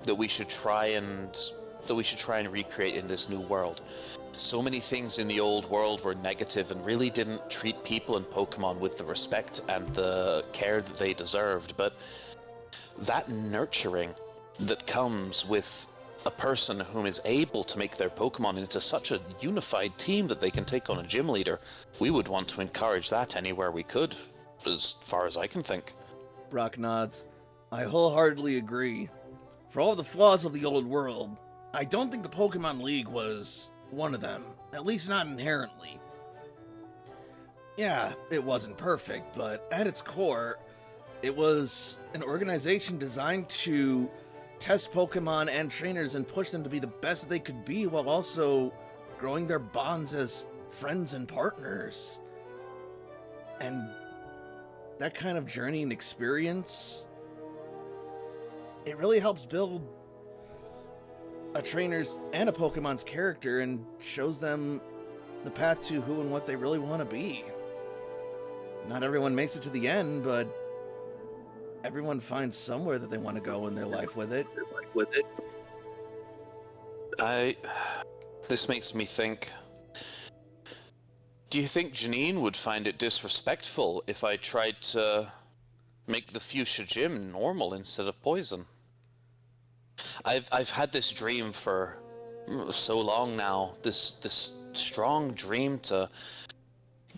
that we should try and recreate in this new world. So many things in the old world were negative and really didn't treat people and Pokemon with the respect and the care that they deserved, but that nurturing that comes with a person whom is able to make their Pokemon into such a unified team that they can take on a gym leader, we would want to encourage that anywhere we could, as far as I can think. Brock nods. I wholeheartedly agree. For all the flaws of the old world, I don't think the Pokemon League was one of them. At least not inherently. Yeah, it wasn't perfect, but at its core, it was an organization designed to test Pokemon and trainers and push them to be the best that they could be while also growing their bonds as friends and partners. And that kind of journey and experience, it really helps build a trainer's and a Pokemon's character and shows them the path to who and what they really want to be. Not everyone makes it to the end, but everyone finds somewhere that they want to go in their life with it. This makes me think. Do you think Janine would find it disrespectful if I tried to make the fuchsia gym normal instead of poison? I've had this dream for so long now. This strong dream to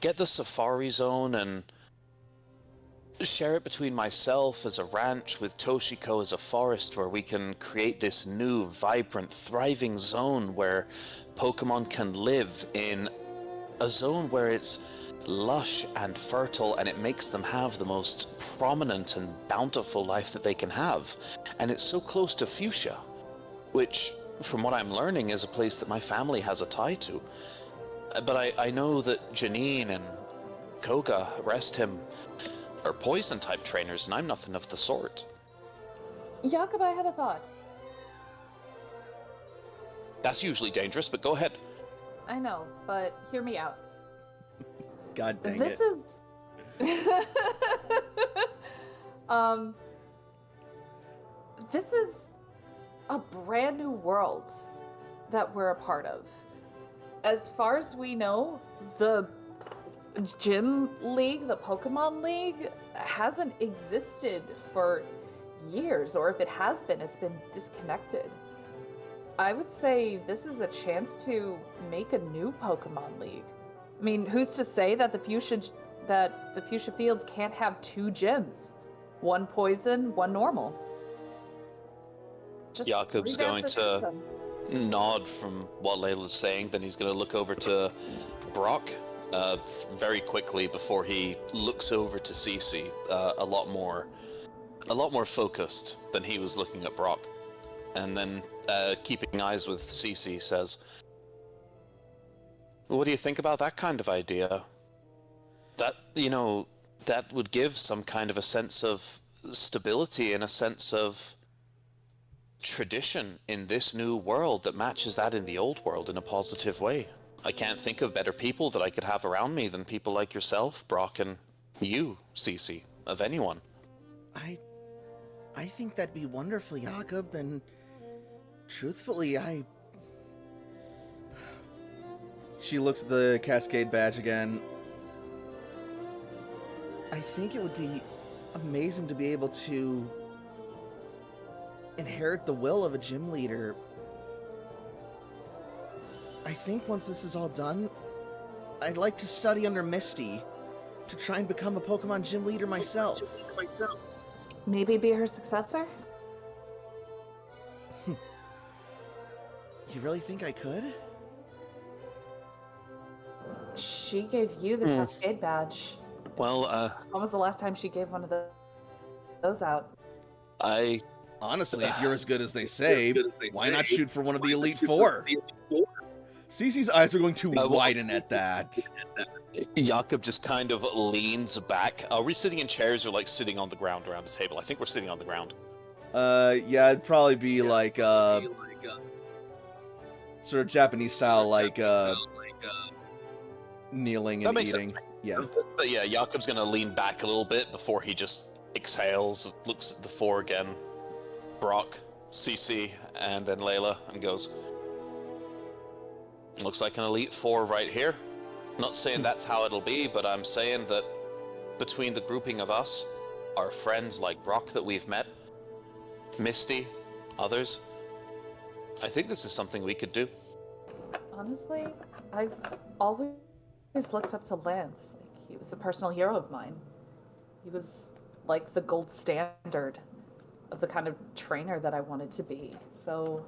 get the safari zone and share it between myself as a ranch with Toshiko as a forest, where we can create this new, vibrant, thriving zone where Pokemon can live in a zone where it's lush and fertile, and it makes them have the most prominent and bountiful life that they can have. And it's so close to Fuchsia, which, from what I'm learning, is a place that my family has a tie to. But I know that Janine and Koga, rest him, are poison-type trainers, and I'm nothing of the sort. Jakob, I had a thought. That's usually dangerous, but go ahead. I know, but hear me out. God dang This it. is this is a brand new world that we're a part of. As far as we know, the Gym League, the Pokemon League, hasn't existed for years, or if it has been, it's been disconnected. I would say this is a chance to make a new Pokemon League. I mean, who's to say that the Fuchsia Fields can't have two gyms? One poison, one normal. Just Jakob's revamp going the to system. nod from what Layla's saying, then he's going to look over to Brock very quickly before he looks over to Cece, a lot more focused than he was looking at Brock. And then, keeping eyes with Cece, says, "What do you think about that kind of idea? That, that would give some kind of a sense of stability and a sense of tradition in this new world that matches that in the old world in a positive way. I can't think of better people that I could have around me than people like yourself, Brock, and you, Cece, of anyone." I think that'd be wonderful, Jakob, and truthfully, She looks at the Cascade badge again. I think it would be amazing to be able to inherit the will of a gym leader. I think once this is all done, I'd like to study under Misty to try and become a Pokemon gym leader myself. Maybe be her successor? You really think I could? She gave you the Cascade badge. Well, When was the last time she gave one of those out? Honestly, if you're as good as they say, why not shoot for one of the Elite Four? Cece's eyes are going to widen at that. Jakob just kind of leans back. Are we sitting in chairs or like sitting on the ground around the table? I think we're sitting on the ground. Yeah, it'd probably be like, sort of Japanese style, like, kneeling That and makes eating. sense. Yeah. But yeah, Jakob's gonna lean back a little bit before he just exhales, looks at the four again, Brock, Cece, and then Layla, and goes, "Looks like an Elite Four right here. Not saying that's how it'll be, but I'm saying that between the grouping of us, our friends like Brock that we've met, Misty, others, I think this is something we could do." Honestly, I've always looked up to Lance. Like, he was a personal hero of mine. He was like the gold standard of the kind of trainer that I wanted to be. So,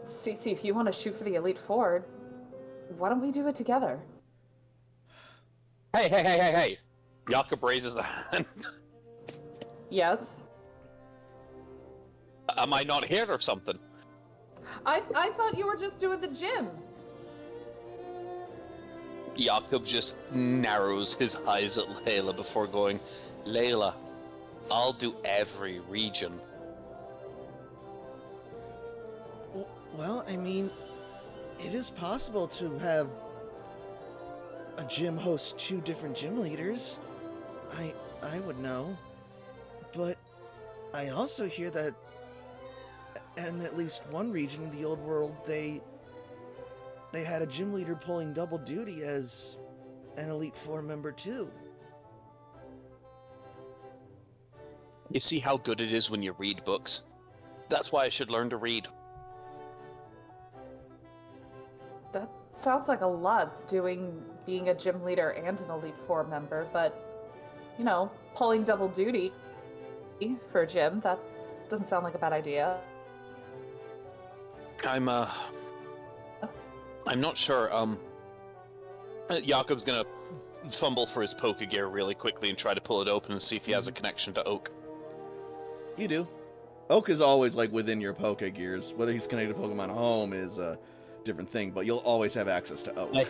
Cece, if you want to shoot for the Elite Four, why don't we do it together? Hey. Jakob raises a hand. Yes? Am I not here or something? I thought you were just doing the gym. Jakob just narrows his eyes at Layla before going, "Layla, I'll do every region." Well, I mean, it is possible to have a gym host two different gym leaders. I would know. But I also hear that And at least one region in the old world, they had a gym leader pulling double duty as an Elite Four member too. You see how good it is when you read books? That's why I should learn to read. That sounds like a lot, being a gym leader and an Elite Four member, but, you know, pulling double duty for a gym, that doesn't sound like a bad idea. I'm not sure. Jakob's gonna fumble for his poker gear really quickly and try to pull it open and see if he has a connection to Oak. You do. Oak is always like within your Poke Gears. Whether he's connected to Pokemon Home is a different thing, but you'll always have access to Oak.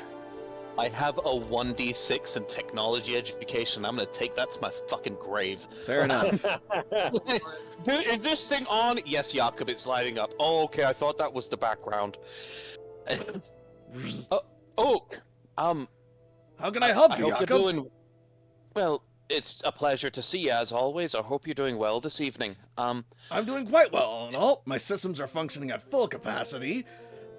I have a 1d6 in technology education. I'm gonna take that to my fucking grave. Fair enough. Dude, is this thing on? Yes, Jakob, it's lighting up. Oh, okay, I thought that was the background. Oak, How can I help you, hope Jakob? you're doing well. It's a pleasure to see you, as always. I hope you're doing well this evening. I'm doing quite well, all in all. My systems are functioning at full capacity,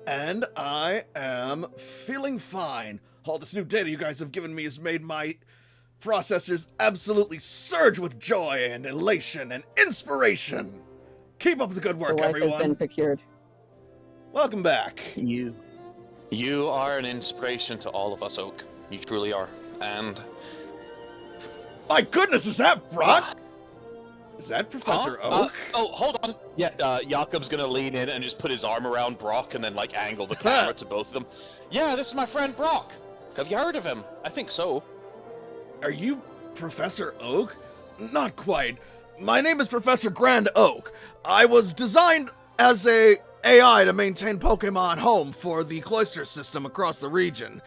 and I am feeling fine. All this new data you guys have given me has made my processors absolutely surge with joy and elation and inspiration. Keep up the good work, The wife everyone. has been procured. Welcome back. You are an inspiration to all of us, Oak. You truly are. And My goodness, is that Brock? Is that Professor Oak? Hold on. Yeah, Jakob's gonna lean in and just put his arm around Brock and then like angle the camera to both of them. Yeah, this is my friend Brock. Have you heard of him? I think so. Are you Professor Oak? Not quite. My name is Professor Grand Oak. I was designed as a AI to maintain Pokemon Home for the Cloister system across the region.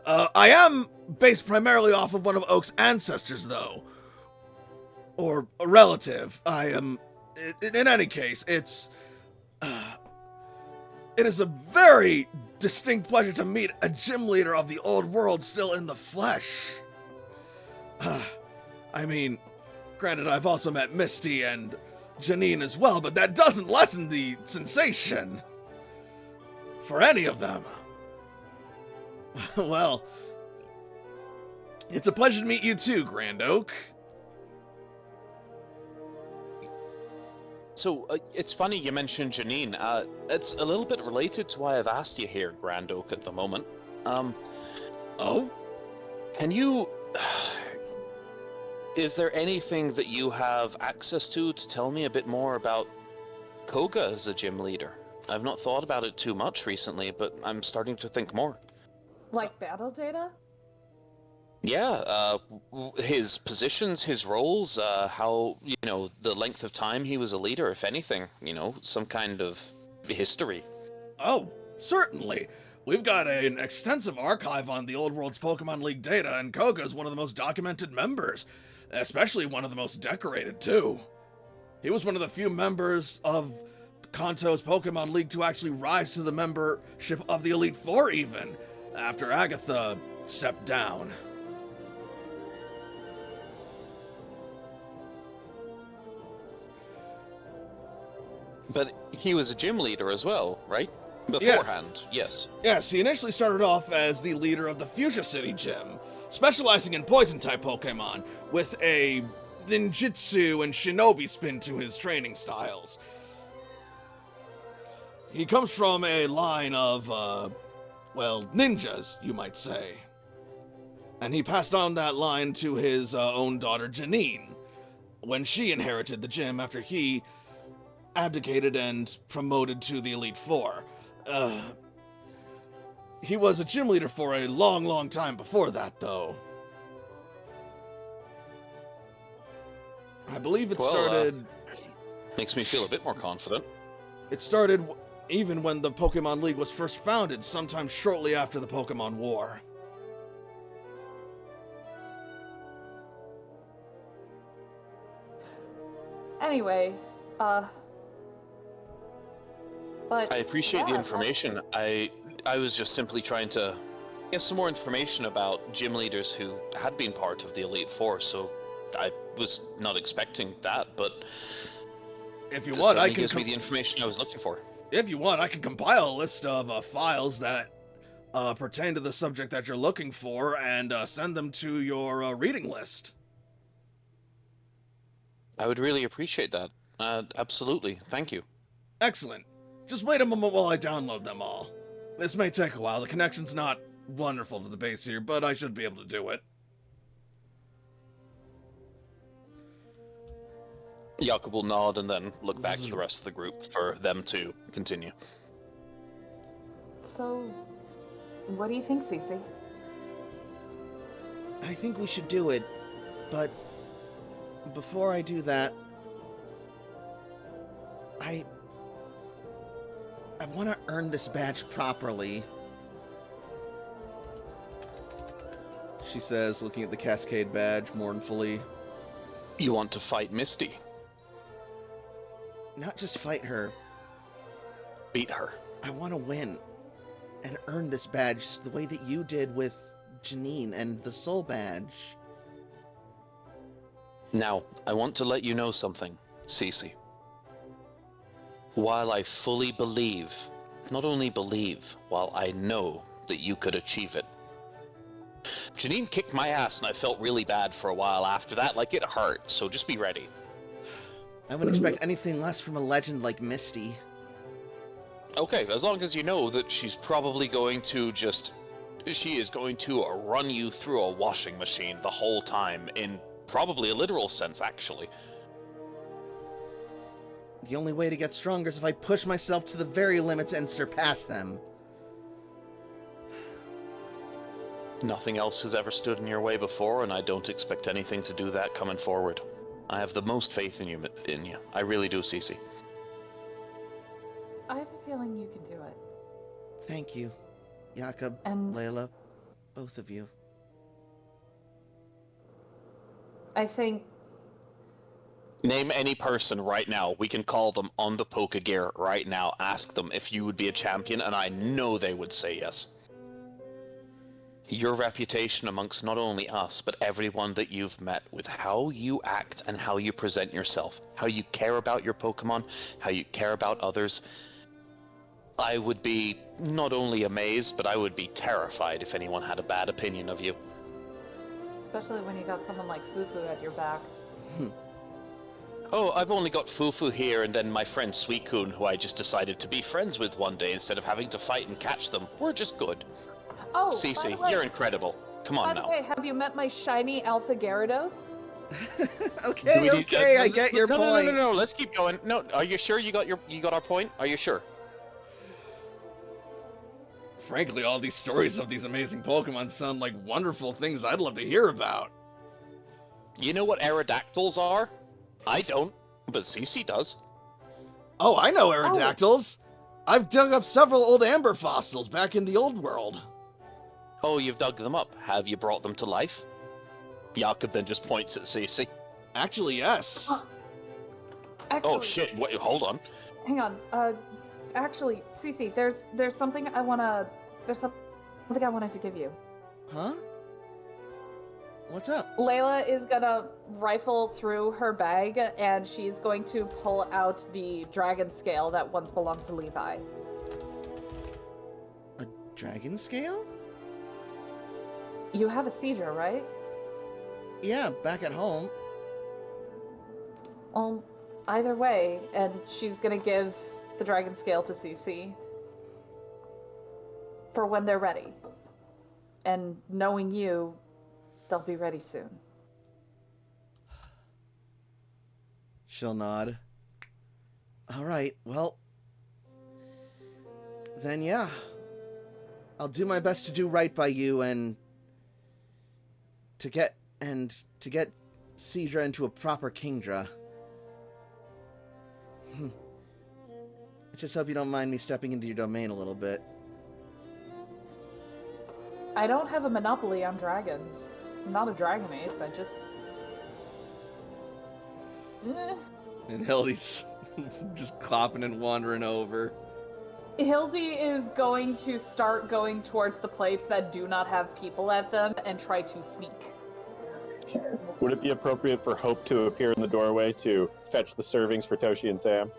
I am based primarily off of one of Oak's ancestors, though. Or a relative. I am... In any case, it is a very distinct pleasure to meet a gym leader of the old world still in the flesh. I mean, granted, I've also met Misty and Janine as well, but that doesn't lessen the sensation. For any of them. Well, it's a pleasure to meet you too, Grand Oak. So, it's funny you mentioned Janine. It's a little bit related to why I've asked you here, Grand Oak, at the moment. Oh? Can you... Is there anything that you have access to tell me a bit more about Koga as a gym leader? I've not thought about it too much recently, but I'm starting to think more. Like battle data? Yeah, his positions, his roles, how, the length of time he was a leader, if anything, some kind of history. Oh, certainly. We've got an extensive archive on the Old World's Pokemon League data, and Koga's one of the most documented members, especially one of the most decorated, too. He was one of the few members of Kanto's Pokemon League to actually rise to the membership of the Elite Four, even, after Agatha stepped down. But he was a gym leader as well, right? Beforehand, yes. Yes, he initially started off as the leader of the Fuchsia City Gym, specializing in Poison-type Pokemon, with a ninjutsu and shinobi spin to his training styles. He comes from a line of, ninjas, you might say. And he passed on that line to his own daughter, Janine, when she inherited the gym after he abdicated and promoted to the Elite Four. He was a gym leader for a long, long time before that, though. I believe it started... Makes me feel a bit more confident. It started even when the Pokemon League was first founded, sometime shortly after the Pokemon War. Anyway, but I appreciate the yeah, information. I was just simply trying to get some more information about gym leaders who had been part of the Elite Four, so I was not expecting that, but... If you This want, I certainly can. gives me the information I was looking for. If you want, I can compile a list of files that pertain to the subject that you're looking for and send them to your reading list. I would really appreciate that. Absolutely. Thank you. Excellent. Just wait a moment while I download them all. This may take a while. The connection's not wonderful to the base here, but I should be able to do it. Jakob will nod and then look back to the rest of the group for them to continue. So, what do you think, Cece? I think we should do it, but before I do that, I want to earn this badge properly. She says, looking at the Cascade badge mournfully. You want to fight Misty? Not just fight her. Beat her. I want to win and earn this badge the way that you did with Janine and the Soul badge. Now, I want to let you know something, Cece. While I fully believe, not only believe, while I know that you could achieve it. Janine kicked my ass and I felt really bad for a while after that, like it hurt, so just be ready. I wouldn't expect anything less from a legend like Misty. Okay, as long as you know that she's probably going to she is going to run you through a washing machine the whole time, in probably a literal sense, actually. The only way to get stronger is if I push myself to the very limits and surpass them. Nothing else has ever stood in your way before, and I don't expect anything to do that coming forward. I have the most faith in you. I really do, Cece. I have a feeling you can do it. Thank you, Jakob, And Layla, both of you. I think Name any person right now. We can call them on the Pokegear right now. Ask them if you would be a champion, and I know they would say yes. Your reputation amongst not only us, but everyone that you've met, with how you act and how you present yourself, how you care about your Pokemon, how you care about others, I would be not only amazed, but I would be terrified if anyone had a bad opinion of you. especially when you got someone like Fufu at your back. Oh, I've only got Fufu here and then my friend Suicune, who I just decided to be friends with one day instead of having to fight and catch them. We're just good. Oh, by Cece, the way, you're incredible. Come on by now. the way, have you met my shiny Alpha Gyarados? Okay, okay, I get your point. No, let's keep going. No, are you sure you got our point? Are you sure? Frankly, all these stories of these amazing Pokemon sound like wonderful things I'd love to hear about. You know what Aerodactyls are? I don't, but Cece does. Oh, I know Aerodactyls. I've dug up several old amber fossils back in the old world. Oh, you've dug them up. Have you brought them to life? Jakob then just points at Cece. Actually, yes. Actually, Oh shit, wait, hold on. hang on. Actually, Cece, there's something I wanted to give you. Huh? What's up? Layla is gonna rifle through her bag and she's going to pull out the dragon scale that once belonged to Levi. A dragon scale? You have a seizure, right? Yeah, back at home. Well, either way, and she's gonna give the dragon scale to Cece for when they're ready. And knowing you, they'll be ready soon. She'll nod. All right, well, then yeah. I'll do my best to do right by you and to get Seedra into a proper Kingdra. I just hope you don't mind me stepping into your domain a little bit. I don't have a monopoly on dragons. I'm not a dragon ace, I just... And Hildy's just clopping and wandering over. Hildy is going to start going towards the plates that do not have people at them and try to sneak. Would it be appropriate for Hope to appear in the doorway to fetch the servings for Toshi and Sam?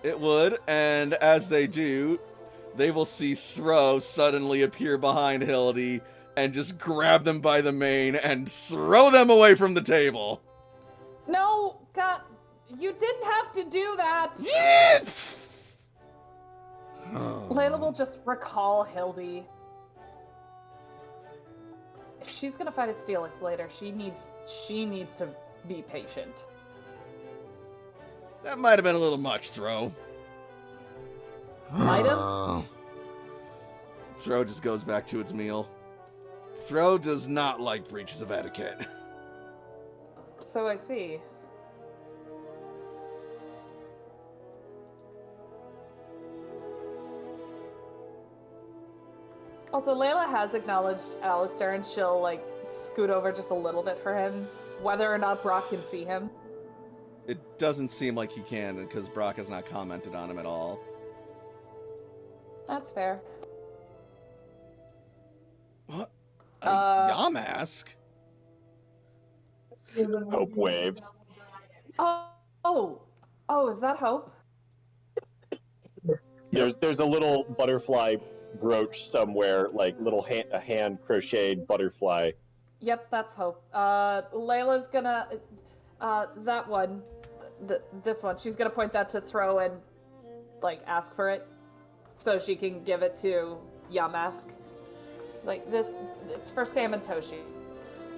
It would, and as they do, they will see Throw suddenly appear behind Hildy and just grab them by the mane and throw them away from the table. No, God, you didn't have to do that. Yes! Layla will just recall Hildy. If she's gonna fight a Steelix later, she needs to be patient. That might have been a little much, Throw. Might have? Throw just goes back to its meal. Throw does not like breaches of etiquette. So I see. Also, Layla has acknowledged Alistair, and she'll, like, scoot over just a little bit for him, whether or not Brock can see him. It doesn't seem like he can, because Brock has not commented on him at all. That's fair. What? A Yamask? Hope waves. Oh, is that Hope? There's a little butterfly brooch somewhere, like a hand crocheted butterfly. Yep, that's Hope. Layla's gonna, that one, this one, she's gonna point that to Throw and, like, ask for it, so she can give it to Yamask. Like, this, it's for Sam and Toshi.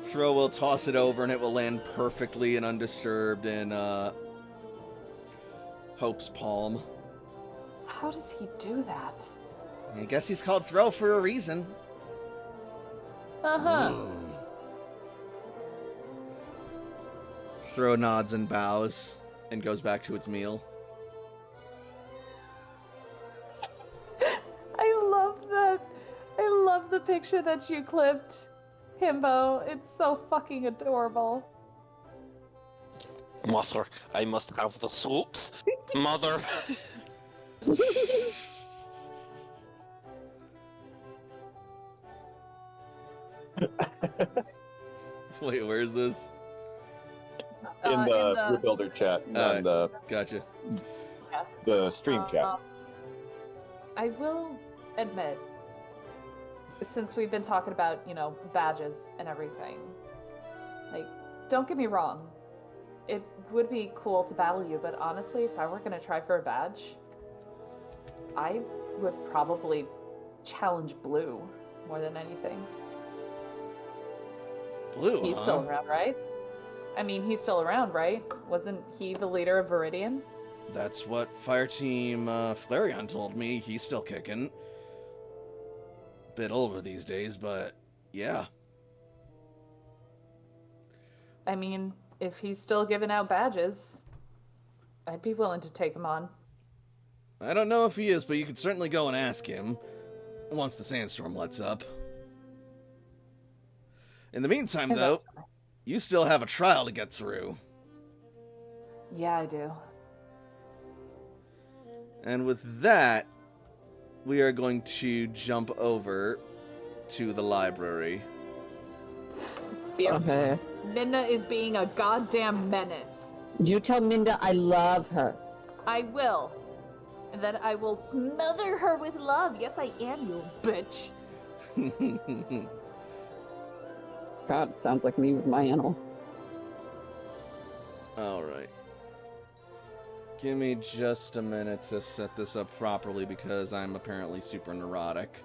Throw will toss it over and it will land perfectly and undisturbed in Hope's palm. How does he do that? I guess he's called Throw for a reason. Uh-huh. Throw nods and bows and goes back to its meal. I love that. I love the picture that you clipped, Himbo. It's so fucking adorable. Mother, I must have the soaps. Mother. Wait, where is this? In the Rebuilder chat, not in the Gotcha. the stream chat. I will admit, since we've been talking about, badges and everything, like, don't get me wrong, it would be cool to battle you, but honestly, if I were gonna try for a badge, I would probably challenge Blue more than anything. Blue, He's still around, right? I mean, he's still around, right? Wasn't he the leader of Viridian? That's what Fireteam Flareon told me. He's still kicking. Bit older these days, but yeah. I mean, if he's still giving out badges, I'd be willing to take him on. I don't know if he is, but you could certainly go and ask him once the sandstorm lets up. In the meantime, though, you still have a trial to get through. Yeah, I do. And with that, we are going to jump over to the library. Okay. Minna is being a goddamn menace. You tell Minda I love her. I will. And then I will smother her with love. Yes, I am, you bitch. God, sounds like me with my animal. Alright. Give me just a minute to set this up properly because I'm apparently super neurotic.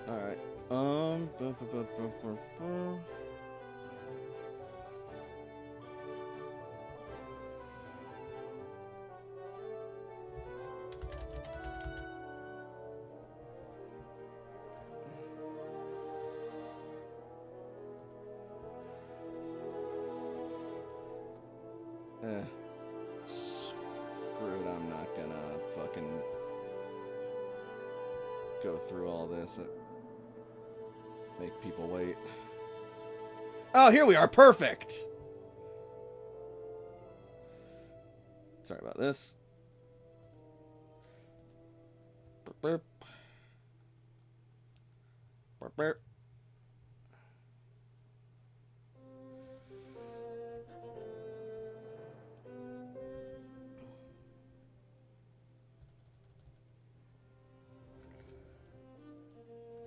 Alright. Bu- bu- bu- bu- bu- bu. Screw it, I'm not gonna fucking go through all this. make people wait. Oh, here we are. Perfect. Sorry about this. Burp, burp. Burp, burp.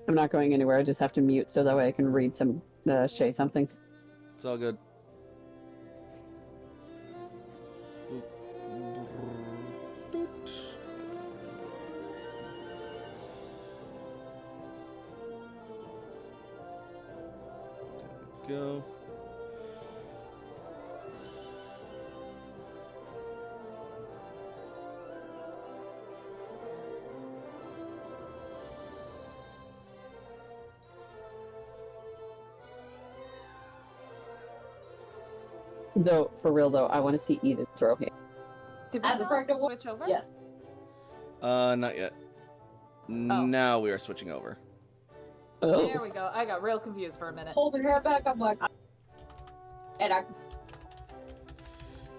I'm not going anywhere. I just have to mute so that way I can read some, say something. It's all good. Go. Though, for real though, I want to see Edith throw him. Did we As a not practical- switch over? Yes. Not yet. Now we are switching over. Oh. There we go. I got real confused for a minute. Hold her hair back. I'm like, and I.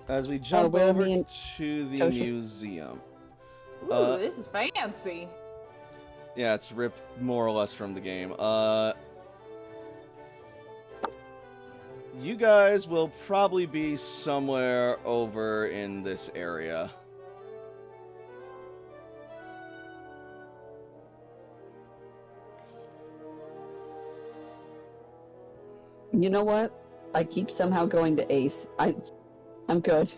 As we jump where over me and to the Toshi- museum. Ooh, this is fancy. Yeah, it's ripped more or less from the game. You guys will probably be somewhere over in this area. You know what? I keep somehow going to Ace. I'm good.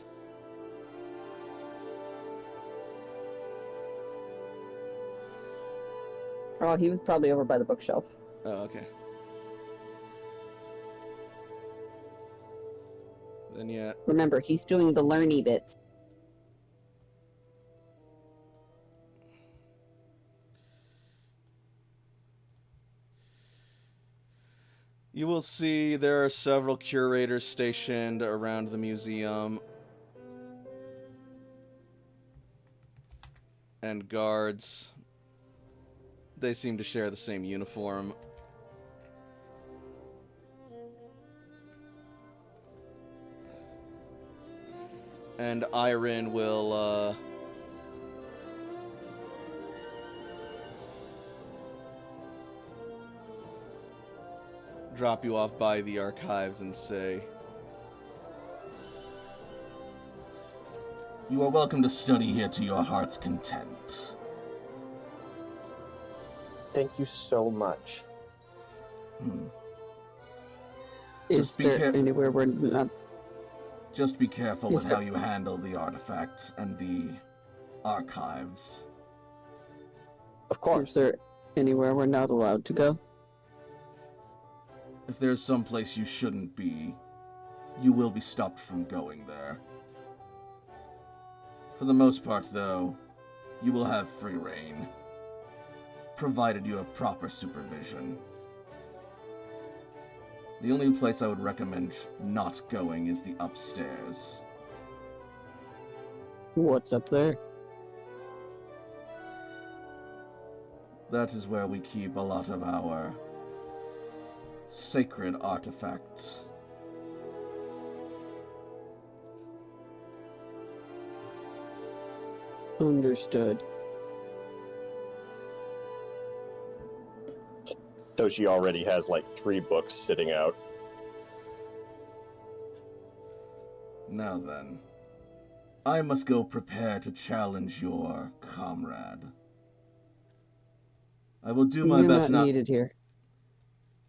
Oh, he was probably over by the bookshelf. Oh, okay. Then yeah. Remember, he's doing the learny bits. You will see there are several curators stationed around the museum. And guards. They seem to share the same uniform. And Iron will, drop you off by the archives and say, "You are welcome to study here to your heart's content." Thank you so much. Is Just be there careful. anywhere we're not? Just be careful Is with how you handle the artifacts and the archives. Of course. Is there anywhere we're not allowed to go? If there's some place you shouldn't be, you will be stopped from going there. For the most part, though, you will have free reign, provided you have proper supervision. The only place I would recommend not going is the upstairs. What's up there? That is where we keep a lot of our sacred artifacts. Understood. Toshi already has like 3 books sitting out. Now then, I must go prepare to challenge your comrade. I will do my You're best not not. needed here.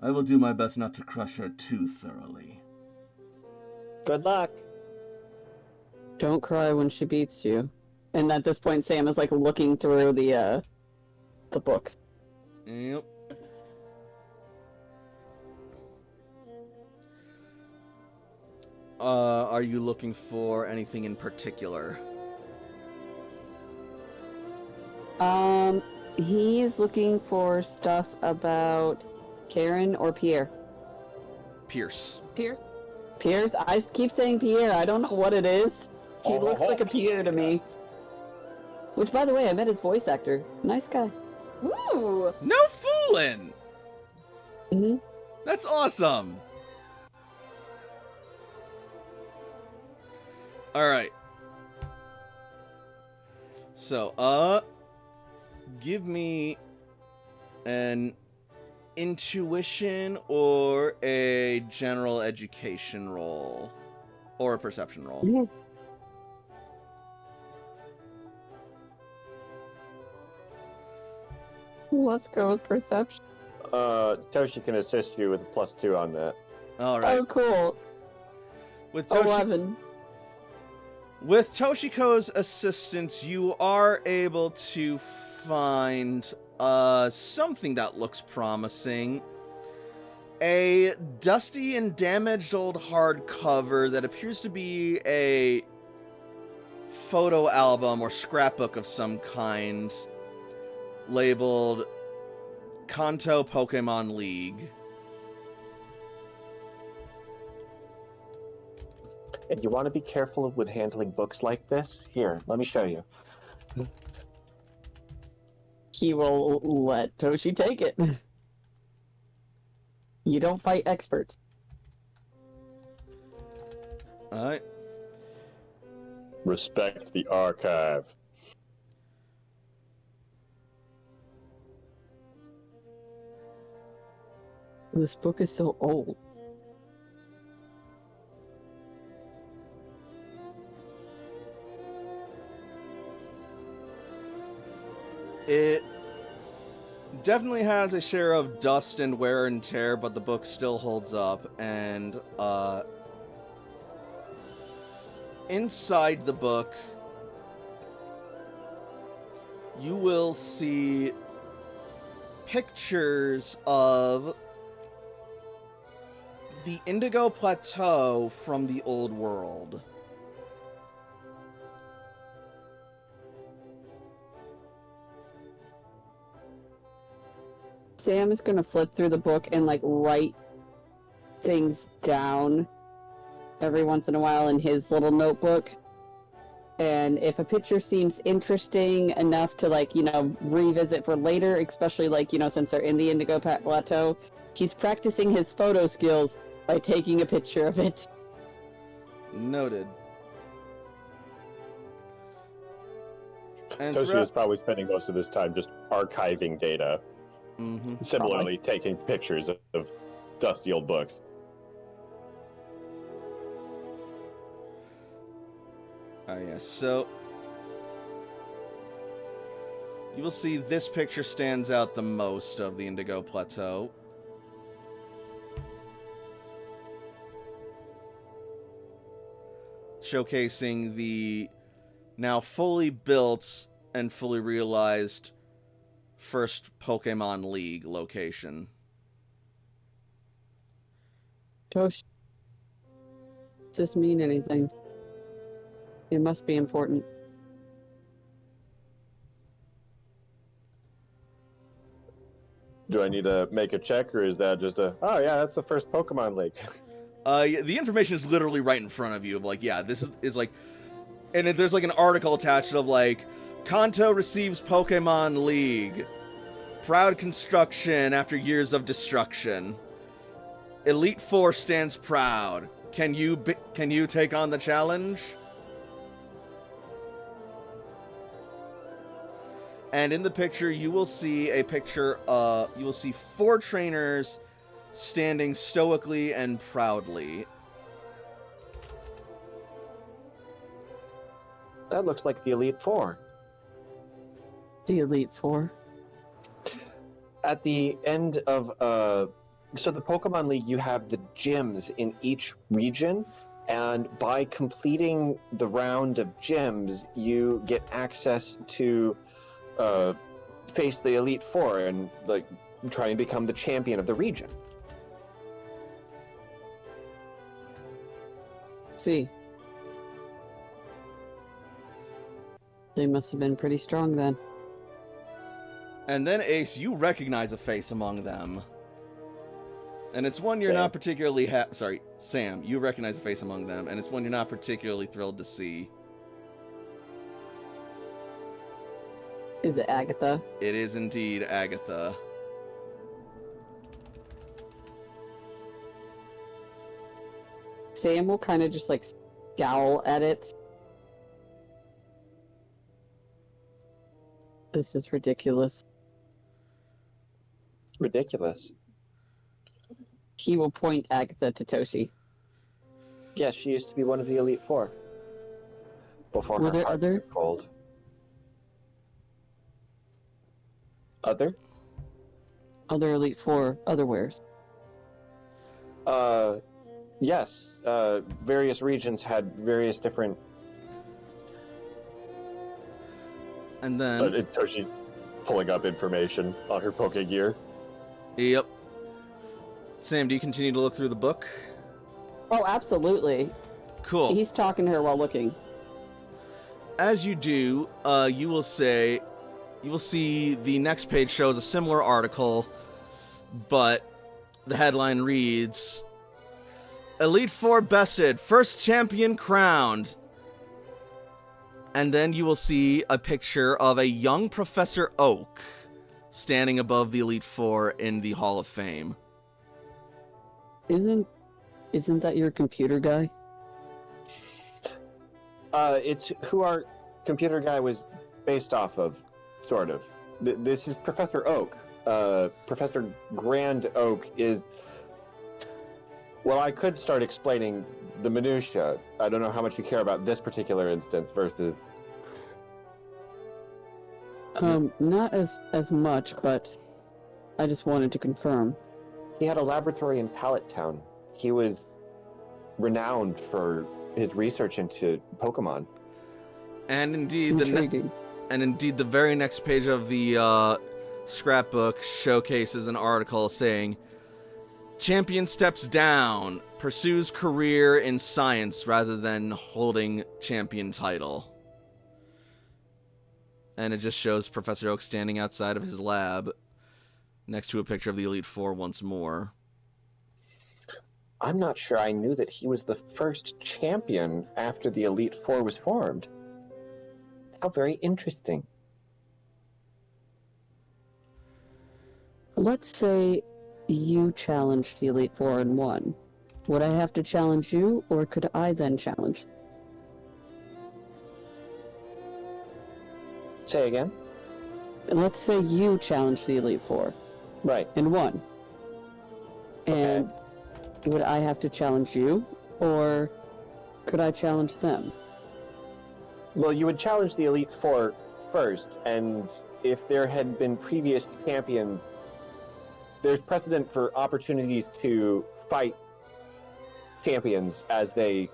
I will do my best not to crush her too thoroughly. Good luck. Don't cry when she beats you. And at this point, Sam is like looking through the books. yep. Are you looking for anything in particular? He's looking for stuff about Karen or Pierre. Pierce. Pierce? Pierce? I keep saying Pierre. I don't know what it is. He looks like a Pierre to me. Which, by the way, I met his voice actor. Nice guy. Ooh! No fooling! Mm-hmm. That's awesome. All right. So, give me an intuition or a general education roll or a perception roll. Yeah. Let's go with perception. Toshi can assist you with a +2 on that. All right. Oh, cool. With 11. With Toshiko's assistance, you are able to find something that looks promising. A dusty and damaged old hardcover that appears to be a photo album or scrapbook of some kind, labeled Kanto Pokemon League. And you want to be careful with handling books like this? Here, let me show you. He will let Toshi take it. You don't fight experts. Alright. Respect the archive. This book is so old. It definitely has a share of dust and wear and tear, but the book still holds up. And inside the book, you will see pictures of the Indigo Plateau from the old world. Sam is gonna flip through the book and like write things down every once in a while in his little notebook. And if a picture seems interesting enough to like, you know, revisit for later, especially like, you know, since they're in the Indigo Plateau, he's practicing his photo skills by taking a picture of it. Noted. And Toshi is probably spending most of his time just archiving data. Mm-hmm. Similarly, taking pictures of dusty old books. Yes. So you will see this picture stands out the most of the Indigo Plateau. Showcasing the now fully built and fully realized first Pokemon League location. Tosh, does this mean anything? It must be important. Do I need to make a check, or is that just a, oh yeah, that's the first Pokemon League? The information is literally right in front of you. Like, yeah, this is like, and there's like an article attached of like, Kanto receives Pokemon League. Proud construction after years of destruction. Elite Four stands proud. Can you take on the challenge? And in the picture, you will see a picture. You will see 4 trainers standing stoically and proudly. That looks like the Elite Four. The Elite Four. At the end of so the Pokemon League, you have the gyms in each region, and by completing the round of gyms, you get access to face the Elite Four and like try and become the champion of the region. See. They must have been pretty strong then. And then, Ace, you recognize a face among them. And it's one you're Sam. not particularly sorry, Sam, you recognize a face among them, and it's one you're not particularly thrilled to see. Is it Agatha? It is indeed Agatha. Sam will kind of just like scowl at it. This is ridiculous. Ridiculous. He will point Agatha to Toshi. Yes, she used to be one of the Elite Four. Before Were her there heart other- went cold. Other? Other Elite Four otherwares. Yes. Various regions had various different. And then, Toshi's pulling up information on her Poke Gear. yep. Sam, do you continue to look through the book? Oh, absolutely. Cool. He's talking to her while looking. As you do, you will see the next page shows a similar article, but the headline reads, Elite Four bested, first champion crowned. And then you will see a picture of a young Professor Oak standing above the Elite Four in the Hall of Fame. Isn't that your computer guy? It's who our computer guy was based off of, sort of. This is Professor Oak. Professor Grand Oak is... Well, I could start explaining the minutia. I don't know how much you care about this particular instance versus... Not as much, but I just wanted to confirm. He had a laboratory in Pallet Town. He was renowned for his research into Pokemon. And indeed, Intriguing. the very next page of the scrapbook showcases an article saying, Champion steps down, pursues career in science rather than holding champion title. And it just shows Professor Oak standing outside of his lab next to a picture of the Elite Four once more. I'm not sure I knew that he was the first champion after the Elite Four was formed. How very interesting. Let's say you challenged the Elite Four and won. Would I have to challenge you, or could I then challenge? Say again? Let's say you challenged the Elite Four Right. and won. And would I have to challenge you, or could I challenge them? Well, you would challenge the Elite Four first, and if there had been previous champions, there's precedent for opportunities to fight champions as they,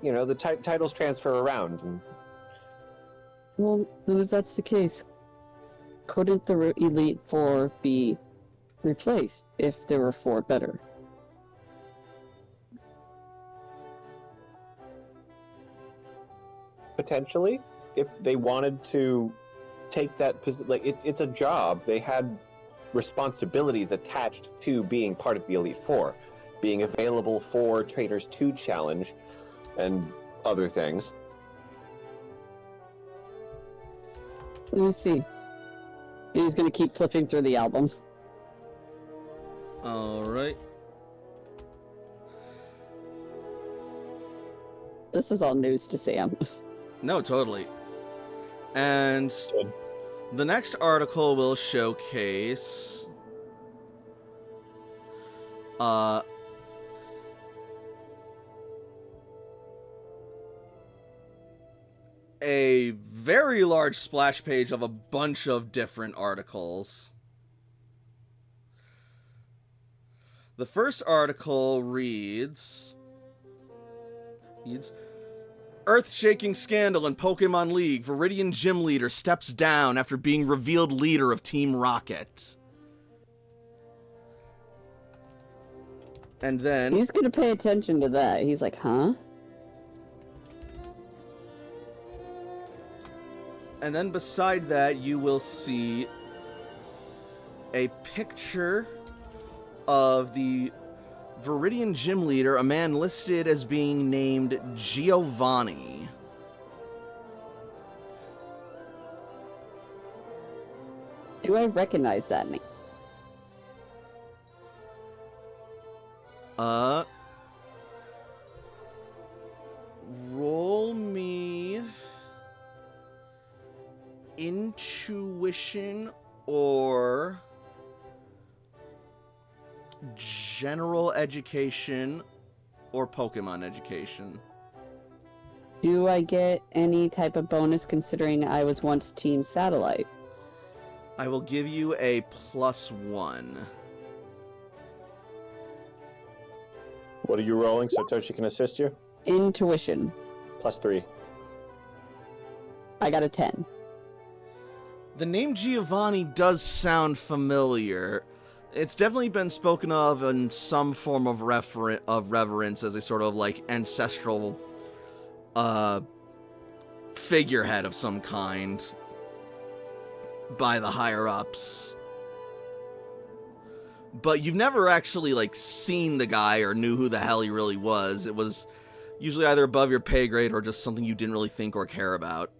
the titles transfer around. And Well, then if that's the case, couldn't the Elite Four be replaced if there were four better? potentially, if they wanted to take that position, it's a job. They had responsibilities attached to being part of the Elite Four, being available for trainers to challenge and other things. Let me see. He's gonna keep flipping through the album. Alright. This is all news to Sam. No, totally. And Good. the next article will showcase a very large splash page of a bunch of different articles. The first article reads, Earth-shaking scandal in Pokemon League. Viridian gym leader steps down after being revealed leader of Team Rocket. And then... He's gonna pay attention to that. He's like, huh? And then beside that, you will see a picture of the Viridian gym leader, a man listed as being named Giovanni. Do I recognize that name? tuition or general education or Pokemon education. Do I get any type of bonus considering I was once Team Satellite? I will give you a +1. What are you rolling so Toshi can assist you? Intuition. +3. I got a 10. The name Giovanni does sound familiar. It's definitely been spoken of in some form of reverence as a sort of like ancestral figurehead of some kind by the higher ups. But you've never actually like seen the guy or knew who the hell he really was. It was usually either above your pay grade or just something you didn't really think or care about.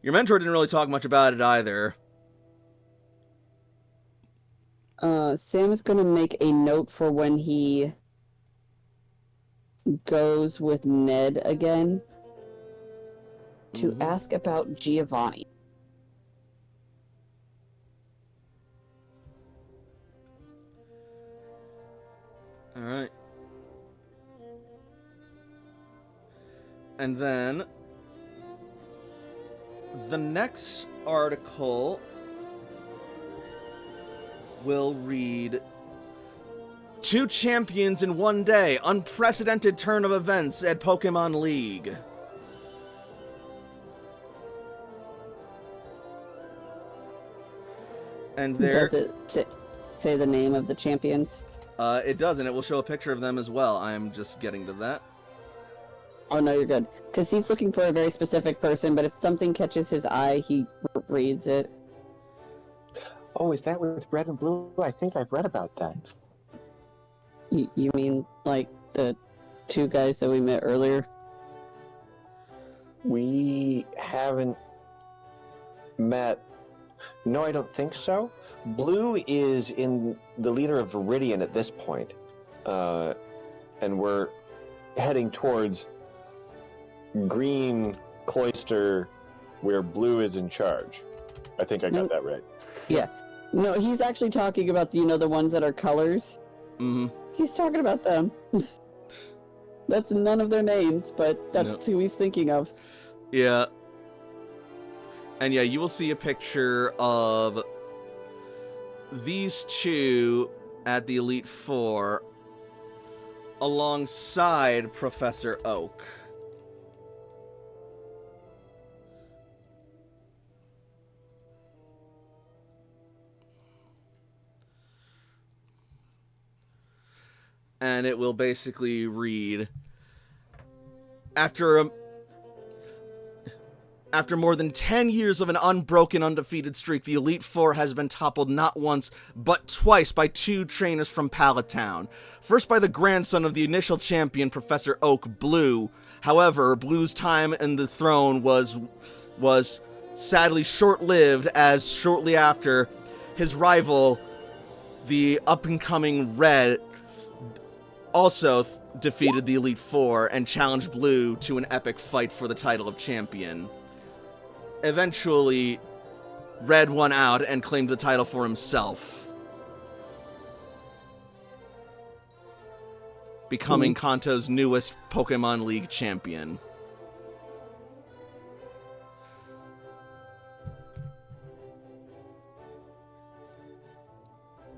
Your mentor didn't really talk much about it either. Sam is going to make a note for when he goes with Ned again to ask about Giovanni. All right. And then the next article will read 2 champions in one day, unprecedented turn of events at Pokemon League. And there, Does it say the name of the champions? it does, and it will show a picture of them as well. I'm just getting to that. Oh, no, you're good. Because he's looking for a very specific person, but if something catches his eye, he reads it. Oh, is that with red and blue? I think I've read about that. You mean, like, the 2 guys that we met earlier? We haven't met. No, I don't think so. Blue is in the leader of Viridian at this point. And we're heading towards Green Cloister, where Blue is in charge. I think I got that right. Yeah. No, he's actually talking about, the ones that are colors. Mm-hmm. He's talking about them. That's none of their names, but that's who he's thinking of. Yeah. And yeah, you will see a picture of these 2 at the Elite Four alongside Professor Oak. And it will basically read, After more than 10 years of an unbroken, undefeated streak, the Elite Four has been toppled not once, but twice by 2 trainers from Palatown. First by the grandson of the initial champion, Professor Oak, Blue. However, Blue's time in the throne was sadly short-lived, as shortly after, his rival, the up-and-coming Red, also defeated the Elite Four and challenged Blue to an epic fight for the title of champion. Eventually, Red won out and claimed the title for himself, becoming Kanto's newest Pokemon League champion.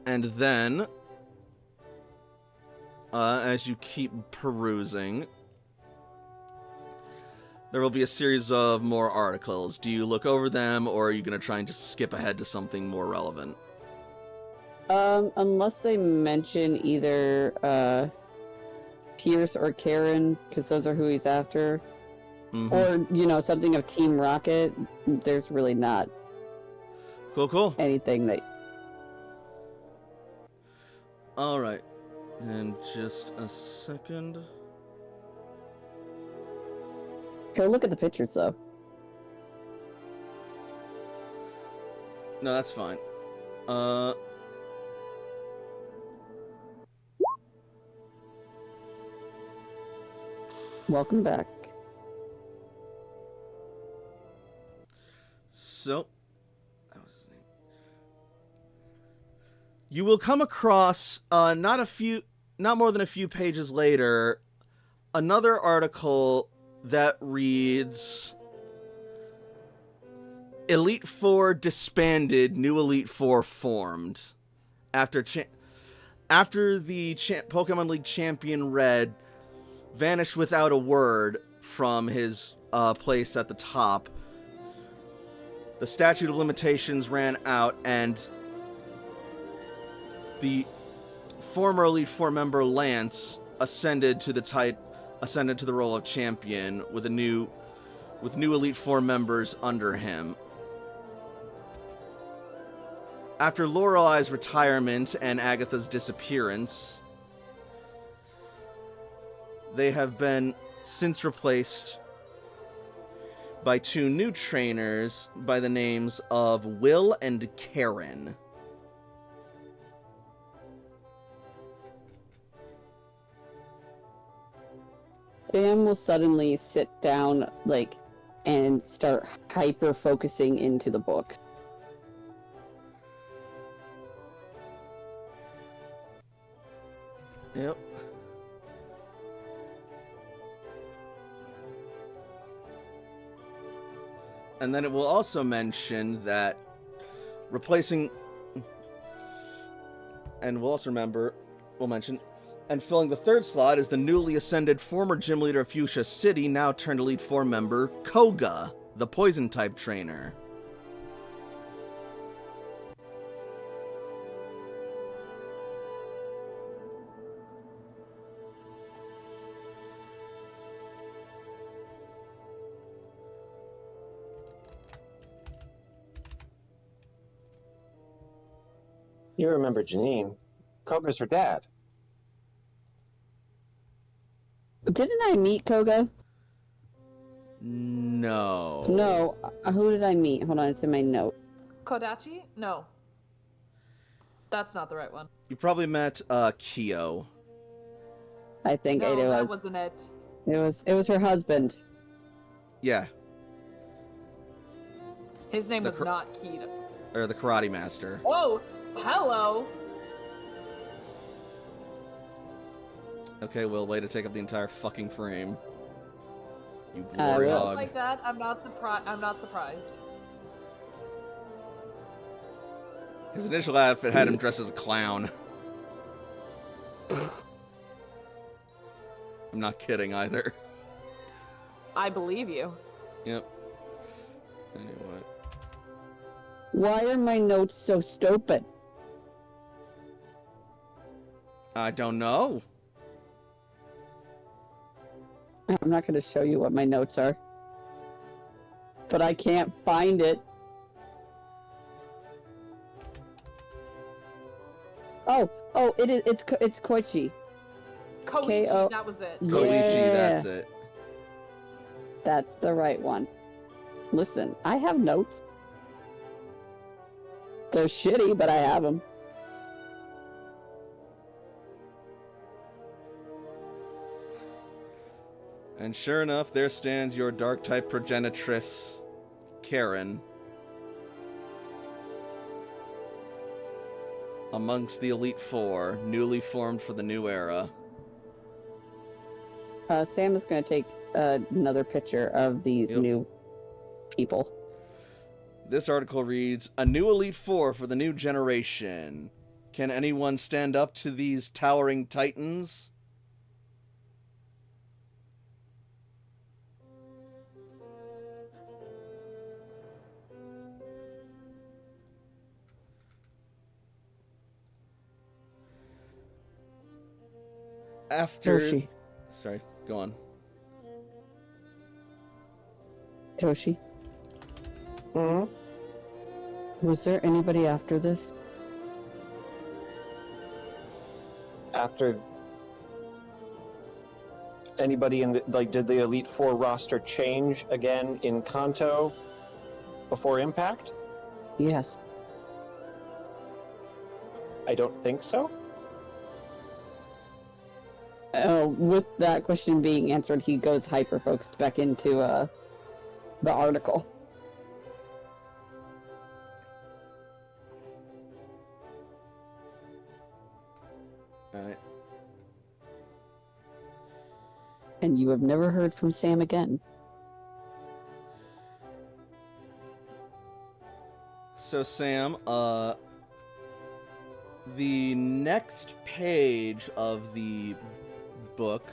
And then, as you keep perusing, there will be a series of more articles. Do you look over them, or are you going to try and just skip ahead to something more relevant? Unless they mention either, Pierce or Karen, because those are who he's after. Mm-hmm. Or, something of Team Rocket, there's really not Cool. anything that... Alright. And just a second. Go look at the pictures, though. No, that's fine. Welcome back. So, You will come across not more than a few pages later, another article that reads, Elite Four disbanded, new Elite Four formed. After the Pokemon League champion Red vanished without a word from his place at the top, the statute of limitations ran out, and the former Elite Four member Lance ascended to the role of champion with new Elite Four members under him. After Lorelei's retirement and Agatha's disappearance, they have been since replaced by two new trainers by the names of Will and Karen. Sam will suddenly sit down, and start hyper-focusing into the book. Yep. And then it will also mention that replacing, and we'll mention, and filling the third slot is the newly ascended former gym leader of Fuchsia City, now turned Elite Four member, Koga, the poison-type trainer. You remember Janine. Koga's her dad. Didn't I meet Koga? No. No. Who did I meet? Hold on, it's in my note. Kodachi? No. That's not the right one. You probably met Kyo. I think No, it was. that wasn't it. It was her husband. Yeah. His name was not Keto. Or the Karate Master. Oh, hello. Okay, Will, way to take up the entire fucking frame. You Will. glory Just hog. like that, I'm not surprised. His initial outfit had him dressed as a clown. I'm not kidding either. I believe you. Yep. Anyway. Why are my notes so stupid? I don't know. I'm not going to show you what my notes are. But I can't find it. Oh, it's Koichi. Koichi, K-O- that was it. Koichi, Yeah. that's it. That's the right one. Listen, I have notes. They're shitty, but I have them. And sure enough, there stands your dark-type progenitress, Karen, amongst the Elite Four, newly formed for the new era. Sam is going to take another picture of these new people. This article reads, A new Elite Four for the new generation. Can anyone stand up to these towering titans? After... Toshi. Sorry, go on. Toshi. Hmm? Was there anybody after this? After anybody in the, did the Elite Four roster change again in Kanto before Impact? Yes. I don't think so. With that question being answered, he goes hyper-focused back into the article. And you have never heard from Sam again. So, Sam, the next page of the book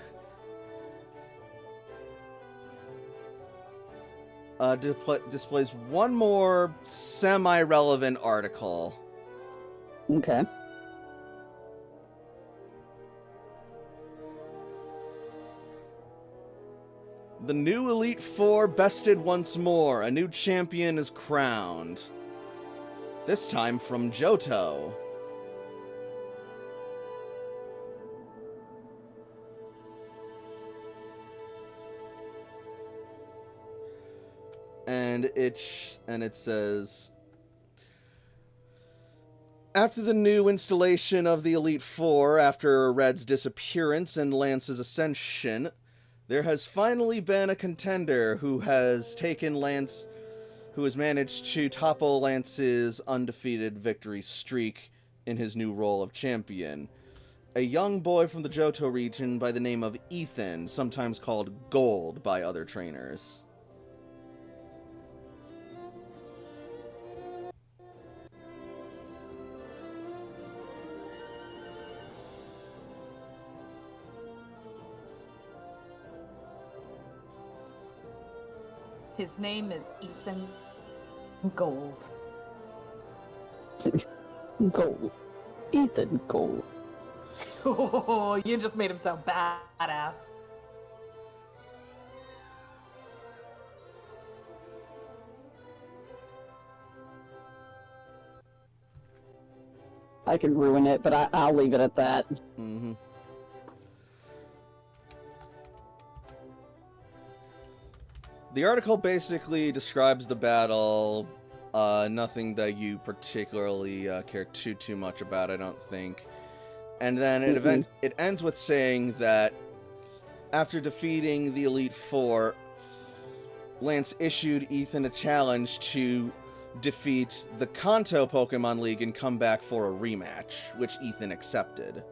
displays one more semi-relevant article. Okay. The new Elite Four bested once more. A new champion is crowned. This time from Johto. And it says, after the new installation of the Elite Four, after Red's disappearance and Lance's ascension, there has finally been a contender who has managed to topple Lance's undefeated victory streak in his new role of champion. A young boy from the Johto region by the name of Ethan, sometimes called Gold by other trainers. His name is Ethan Gold. Gold. Ethan Gold. Oh, you just made him sound badass. I could ruin it, but I'll leave it at that. Mm-hmm. The article basically describes the battle. Nothing that you particularly care too much about, I don't think. And then it ends with saying that after defeating the Elite Four, Lance issued Ethan a challenge to defeat the Kanto Pokemon League and come back for a rematch, which Ethan accepted.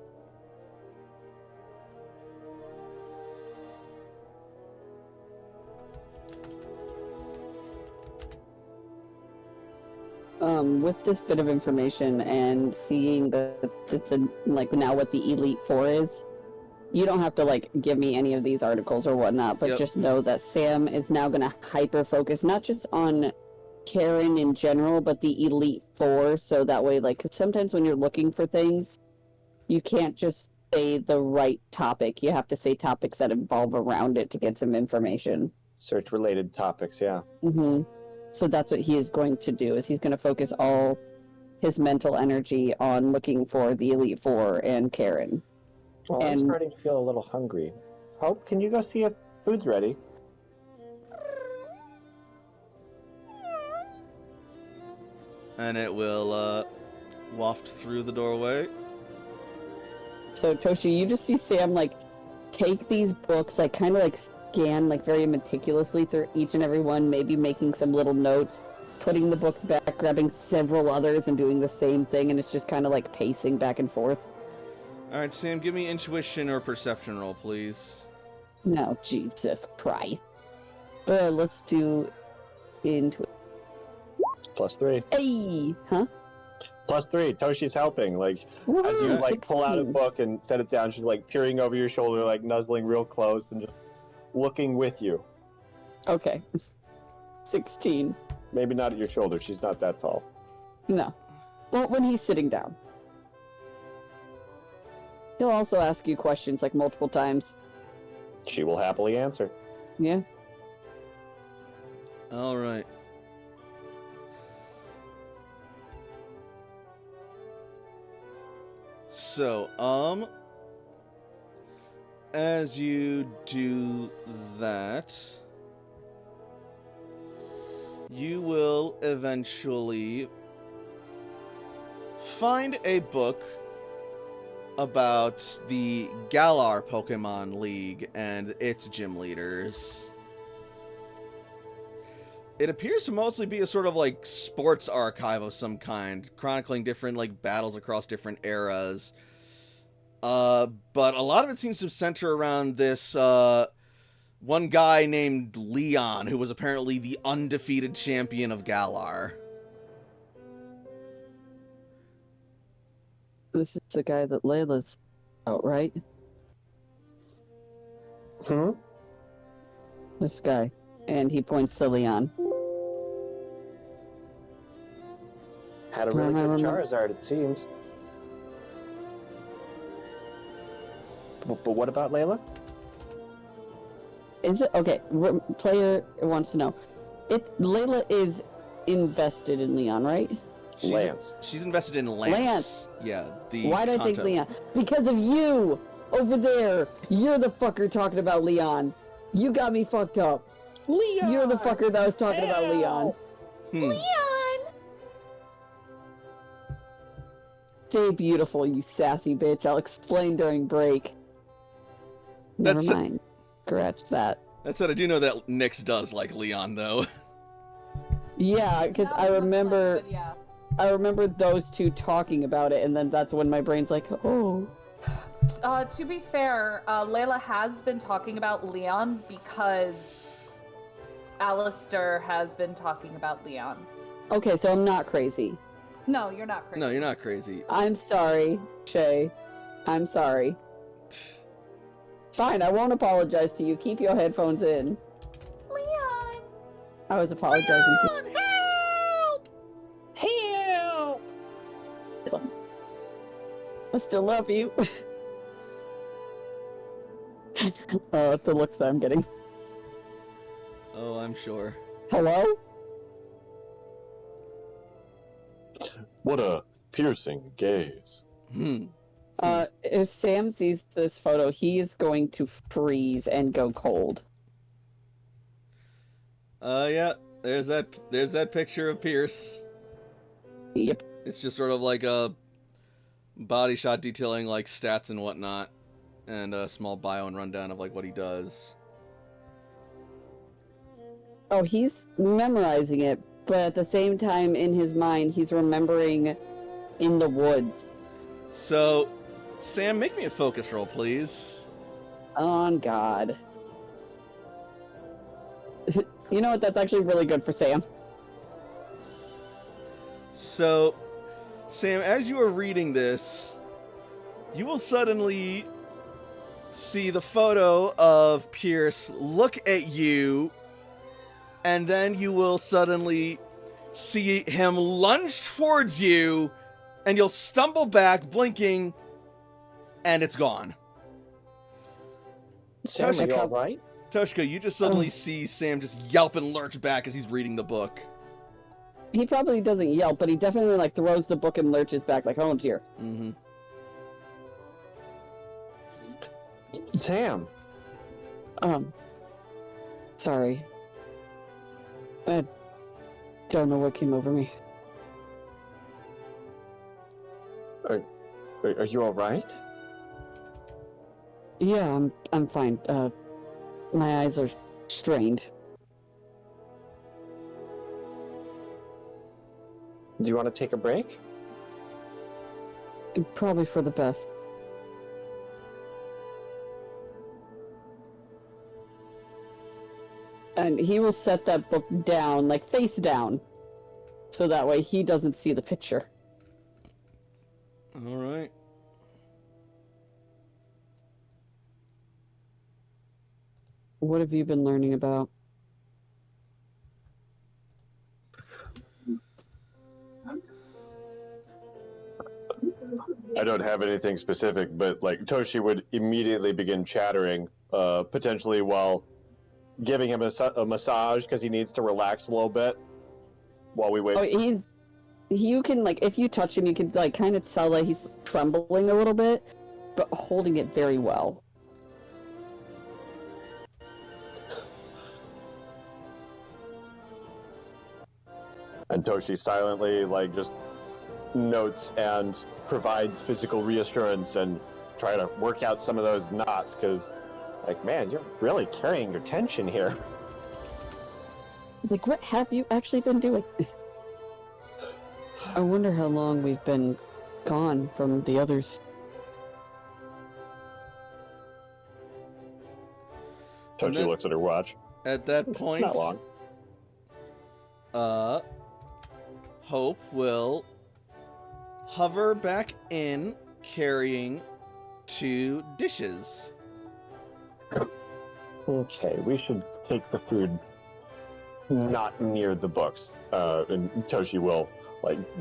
With this bit of information and seeing that it's now what the Elite Four is, you don't have to give me any of these articles or whatnot, but just know that Sam is now going to hyper focus not just on Karen in general, but the Elite Four, so that way, because sometimes when you're looking for things, you can't just say the right topic. You have to say topics that involve around it to get some information. Search related topics, yeah. Mm-hmm. So that's what he is going to do, is he's going to focus all his mental energy on looking for the Elite Four and Karen. Well, I'm starting to feel a little hungry. Hope, can you go see if food's ready? And it will waft through the doorway. So Toshi, you just see Sam take these books, kind of scan very meticulously through each and every one, maybe making some little notes, putting the books back, grabbing several others and doing the same thing, and it's just kind of pacing back and forth. Alright, Sam, give me intuition or perception roll, please. No, Jesus Christ. Let's do intuition. +3. Hey! Huh? +3. Toshi's helping. Woo, as you 16. pull out a book and set it down, she's peering over your shoulder, nuzzling real close and just looking with you. Okay. 16. Maybe not at your shoulder. She's not that tall. No. Well, when he's sitting down. He'll also ask you questions multiple times. She will happily answer. Yeah. Alright. So, as you do that, you will eventually find a book about the Galar Pokemon League and its gym leaders. It appears to mostly be a sort of sports archive of some kind, chronicling different battles across different eras. But a lot of it seems to center around this one guy named Leon, who was apparently the undefeated champion of Galar. This is the guy that Layla's out, right? Hmm? This guy. And he points to Leon. Had a really good Remember- Charizard, it seems. But what about Layla? Is it okay? Player wants to know. Layla is invested in Leon, right? Lance. She's invested in Lance. Lance. Yeah. The Why do I think Kanto. Leon? Because of you over there. You're the fucker talking about Leon. You got me fucked up. Leon! You're the fucker that was talking about Leon. Stay beautiful, you sassy bitch. I'll explain during break. Never That's- mind. Scratch that. That said, I do know that Nyx does like Leon, though. Yeah, because Not I as much remember, fun, but yeah. I remember those two talking about it, and then that's when my brain's like, oh. To be fair, Layla has been talking about Leon because Alistair has been talking about Leon. Okay, so I'm not crazy. No, you're not crazy. No, you're not crazy. I'm sorry, Shay. I'm sorry. Fine, I won't apologize to you. Keep your headphones in. Leon! I was apologizing to you. Help! I still love you. Oh, the looks I'm getting. Oh, I'm sure. Hello? What a piercing gaze. If Sam sees this photo, he is going to freeze and go cold. Yeah. There's that picture of Pierce. Yep. It's just sort of like a body shot detailing like stats and whatnot, and a small bio and rundown of like what he does. Oh, he's memorizing it, but at the same time, in his mind, he's remembering in the woods. So, Sam, make me a focus roll, please. On God. You know what? That's actually really good for Sam. So, Sam, as you are reading this, you will suddenly see the photo of Pierce look at you, and then you will suddenly see him lunge towards you, and you'll stumble back, blinking, and it's gone. Sam, are you alright? Toshka, you just suddenly see Sam just yelp and lurch back as he's reading the book. He probably doesn't yelp, but he definitely like throws the book and lurches back like, oh dear. Mm-hmm. Sam! Sorry. I don't know what came over me. Are you alright? Yeah, I'm fine. My eyes are strained. Do you want to take a break? Probably for the best. And he will set that book down, like face down, so that way he doesn't see the picture. All right. What have you been learning about? I don't have anything specific, but like Toshi would immediately begin chattering, potentially while giving him a massage because he needs to relax a little bit while we wait. Oh, you can, like, if you touch him, you can, like, kind of tell that he's trembling a little bit, but holding it very well. And Toshi silently, like, just notes and provides physical reassurance and try to work out some of those knots because, like, man, you're really carrying your tension here. He's like, what have you actually been doing? I wonder how long we've been gone from the others. Toshi then- looks at her watch. At that point, Not long. Hope will hover back in, carrying 2 dishes. Okay, we should take the food not near the books. And Toshi will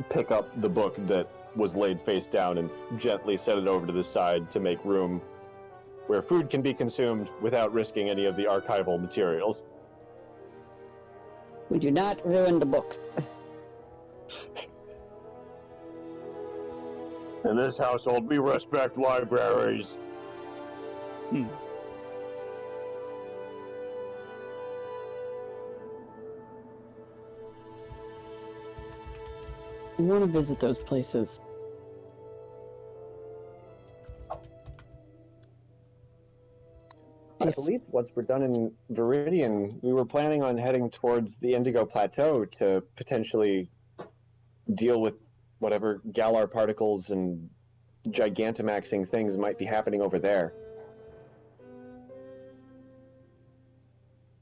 pick up the book that was laid face down and gently set it over to the side to make room where food can be consumed without risking any of the archival materials. We do not ruin the books. In this household, we respect libraries. I want to visit those places. I If- believe once we're done in Viridian, we were planning on heading towards the Indigo Plateau to potentially deal with whatever Galar particles and Gigantamaxing things might be happening over there.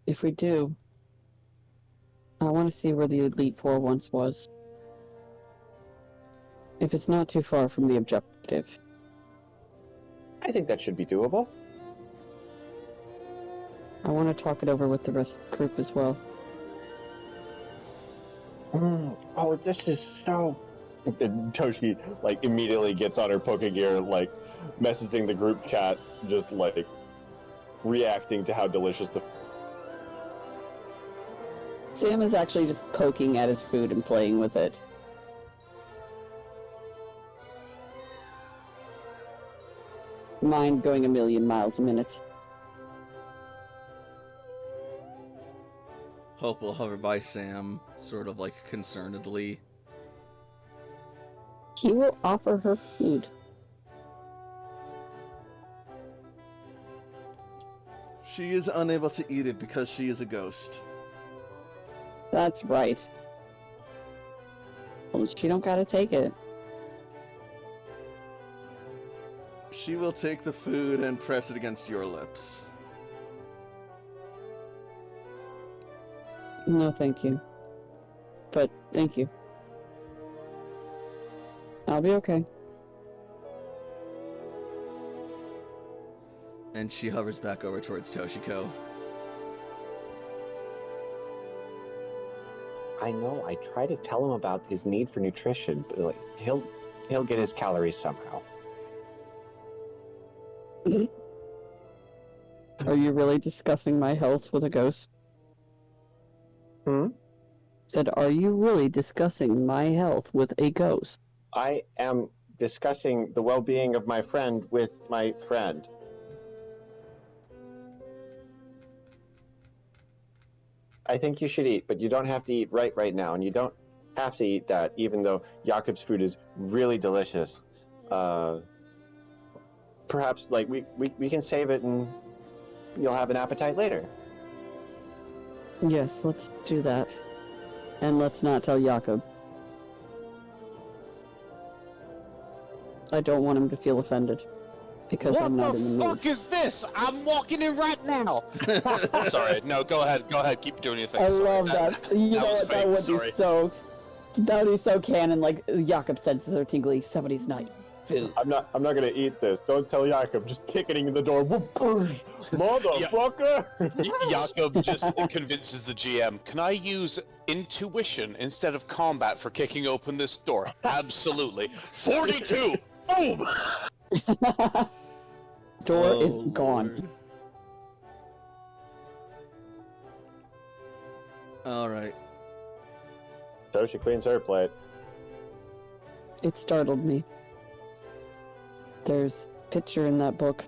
If we do, I want to see where the Elite Four once was. If it's not too far from the objective. I think that should be doable. I want to talk it over with the rest of the group as well. Oh, this is so... And Toshi immediately gets on her Pokegear, messaging the group chat, just reacting to how delicious the Sam is actually just poking at his food and playing with it. Mind going a million miles a minute. Hope will hover by Sam, sort of concernedly. He will offer her food. She is unable to eat it because she is a ghost. That's right. Well, she don't gotta take it. She will take the food and press it against your lips. No, thank you. But thank you. I'll be okay. And she hovers back over towards Toshiko. I know, I try to tell him about his need for nutrition, but he'll get his calories somehow. Are you really discussing my health with a ghost? Said, are you really discussing my health with a ghost? I am discussing the well-being of my friend with my friend. I think you should eat, but you don't have to eat right now, and you don't have to eat that, even though Jakob's food is really delicious. Perhaps, we can save it and you'll have an appetite later. Yes, let's do that. And let's not tell Jakob. I don't want him to feel offended. Because I'm not in the mood. What the fuck is this? I'm walking in right now. Sorry, no, go ahead, keep doing your thing. I Sorry. love that. You know was what? That fake, would sorry. be so. That would be so canon. Jakob senses are tingling. Somebody's not eating food. I'm not gonna eat this. Don't tell Jakob. Just kicking in the door. Motherfucker! Jakob just convinces the GM, can I use intuition instead of combat for kicking open this door? Absolutely. 42! Boom! Door is Oh, gone. Alright. Toshi cleans her plate. It startled me. There's a picture in that book.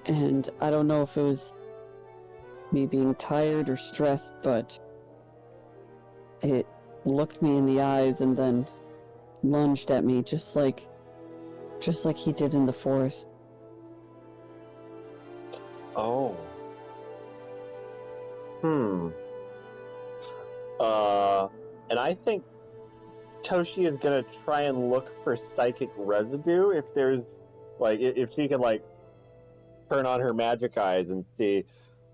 And I don't know if it was me being tired or stressed, but it looked me in the eyes and then lunged at me just like he did in the forest. Oh. And I think Toshi is gonna try and look for psychic residue if there's if she can turn on her magic eyes and see.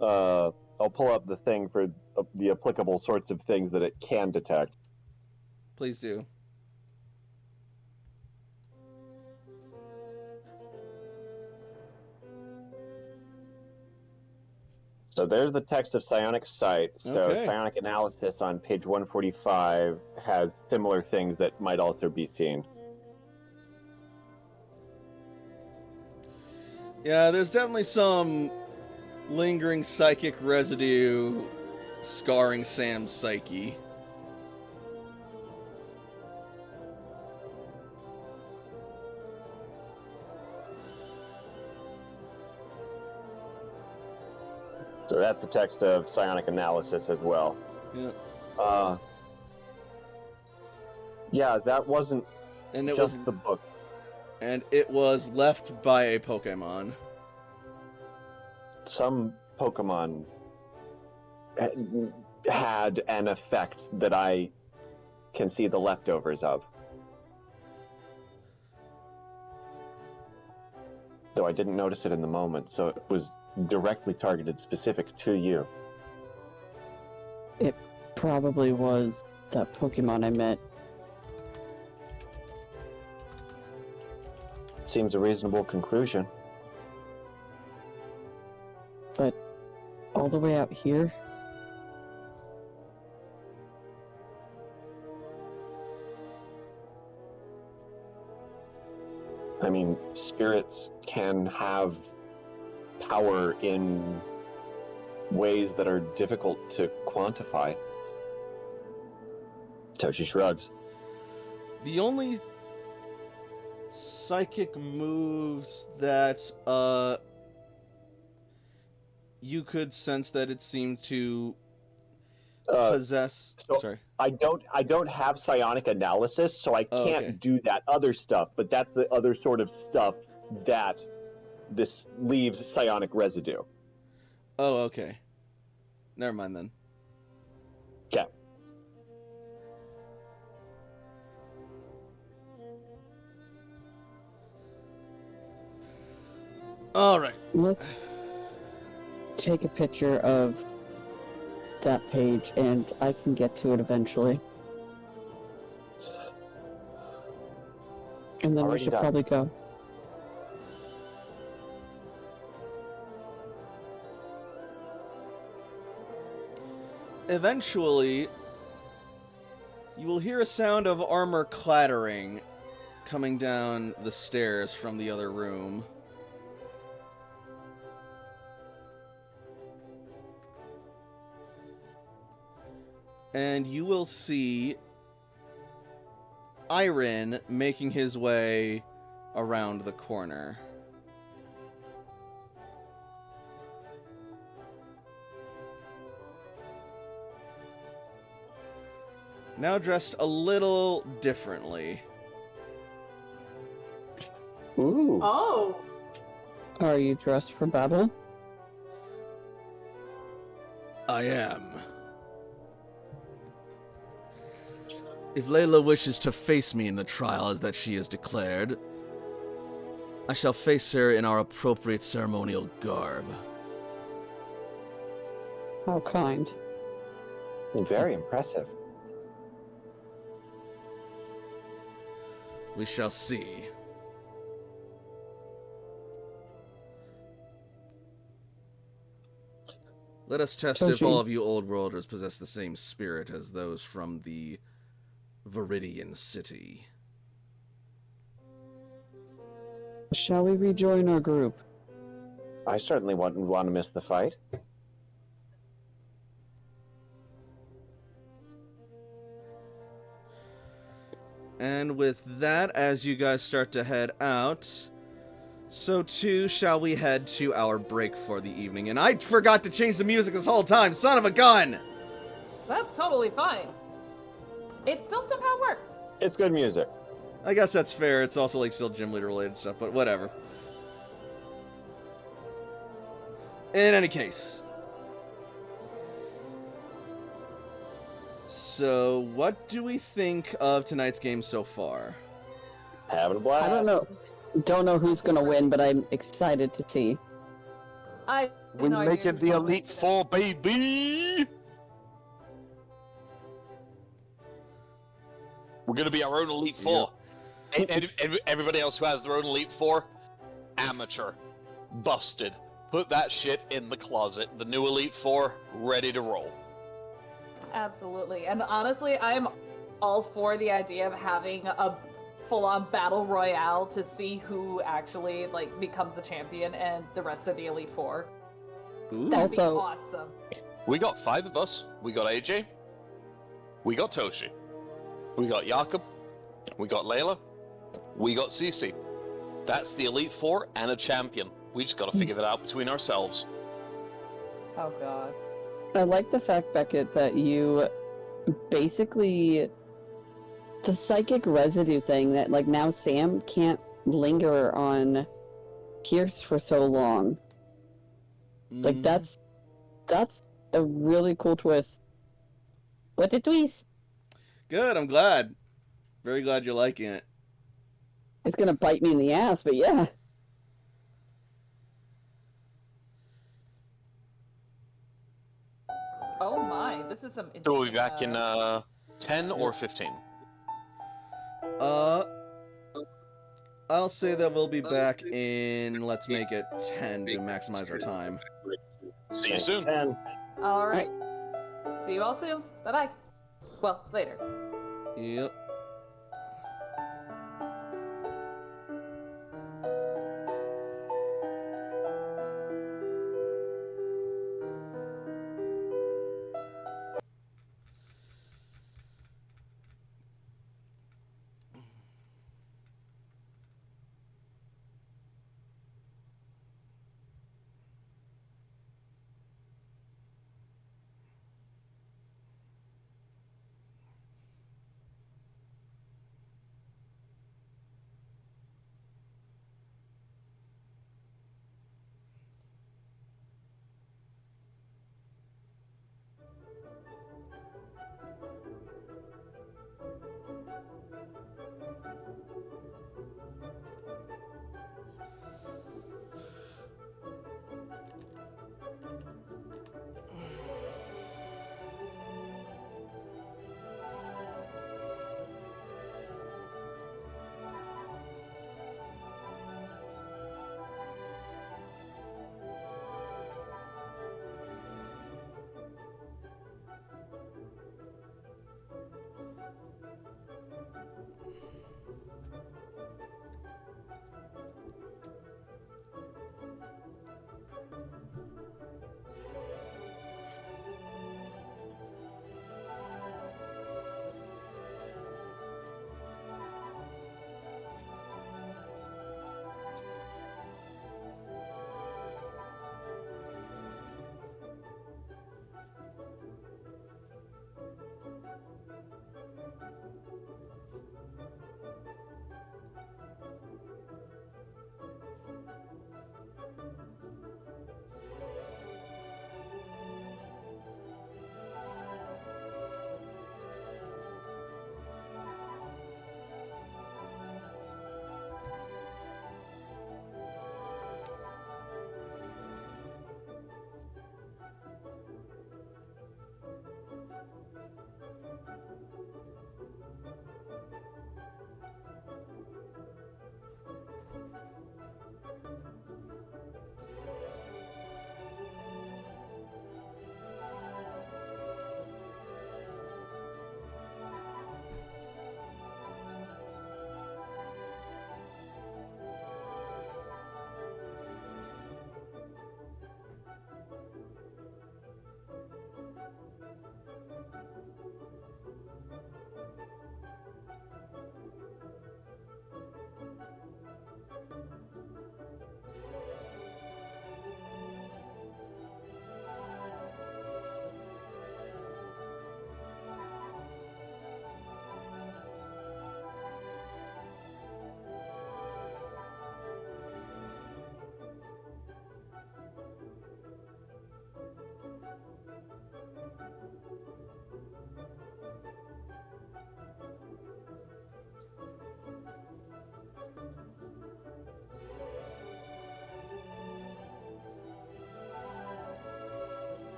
I'll pull up the thing for the applicable sorts of things that it can detect. Please do. So there's the text of psionic sight. So Okay. psionic analysis on page 145 has similar things that might also be seen. Yeah, there's definitely some lingering psychic residue scarring Sam's psyche. So that's the text of psionic analysis as well. Yeah. Yeah, that wasn't And it just was the book. and it was left by a Pokemon. Some Pokemon had an effect that I can see the leftovers of. Though I didn't notice it in the moment, so it was directly targeted specific to you. It probably was that Pokemon I met. Seems a reasonable conclusion. But all the way out here? I mean, spirits can have power in ways that are difficult to quantify. Toshi shrugs. The only psychic moves that you could sense that it seemed to possess. so- Sorry. I don't have psionic analysis, so I Oh, can't okay. do that other stuff, but that's the other sort of stuff that this leaves psionic residue. Oh, okay. Never mind then. Okay. All right. Let's take a picture of that page and I can get to it eventually. And then we Already should done. probably go. Eventually, you will hear a sound of armor clattering coming down the stairs from the other room. And you will see Iron making his way around the corner. Now dressed a little differently. Ooh. Oh, Are you dressed for battle? I am. If Layla wishes to face me in the trial as that she has declared, I shall face her in our appropriate ceremonial garb. How kind. Very impressive. We shall see. Let us test if Toshi. all of you Old Worlders possess the same spirit as those from the Viridian City. Shall we rejoin our group? I certainly wouldn't want to miss the fight. And with that, as you guys start to head out, so too shall we head to our break for the evening. And I forgot to change the music this whole time, son of a gun! that's totally fine. It still somehow worked. It's good music. I guess that's fair. It's also like still gym leader related stuff, but whatever. In any case. So, what do we think of tonight's game so far? Having a blast. I don't know. Don't know who's gonna win, but I'm excited to see. I We're no idea making who's the gonna win Elite today. Four, baby! We're gonna be our own Elite Four. Everybody else who has their own Elite Four, amateur. Busted. Put that shit in the closet. The new Elite Four, ready to roll. Absolutely. And honestly, I'm all for the idea of having a full-on battle royale to see who actually like becomes the champion and the rest of the Elite Four. Ooh. That'd Also- be awesome. We got 5 of us. We got AJ. We got Toshi. We got Jakob. We got Layla. We got Cece. That's the Elite Four and a champion. We just gotta figure that out between ourselves. Oh god. I like the fact, Beckett, that you basically the psychic residue thing that like now Sam can't linger on Pierce for so long. Like Mhm. that's a really cool twist. What a twist! Good, I'm glad. Very glad you're liking it. It's gonna bite me in the ass, but yeah. Oh my, this is some interesting. So we'll be back in 10 or 15. I'll say that we'll be back in, let's make it 10 to maximize our time. See you soon. And All right. See you all soon. Bye bye. Well, later. Yep.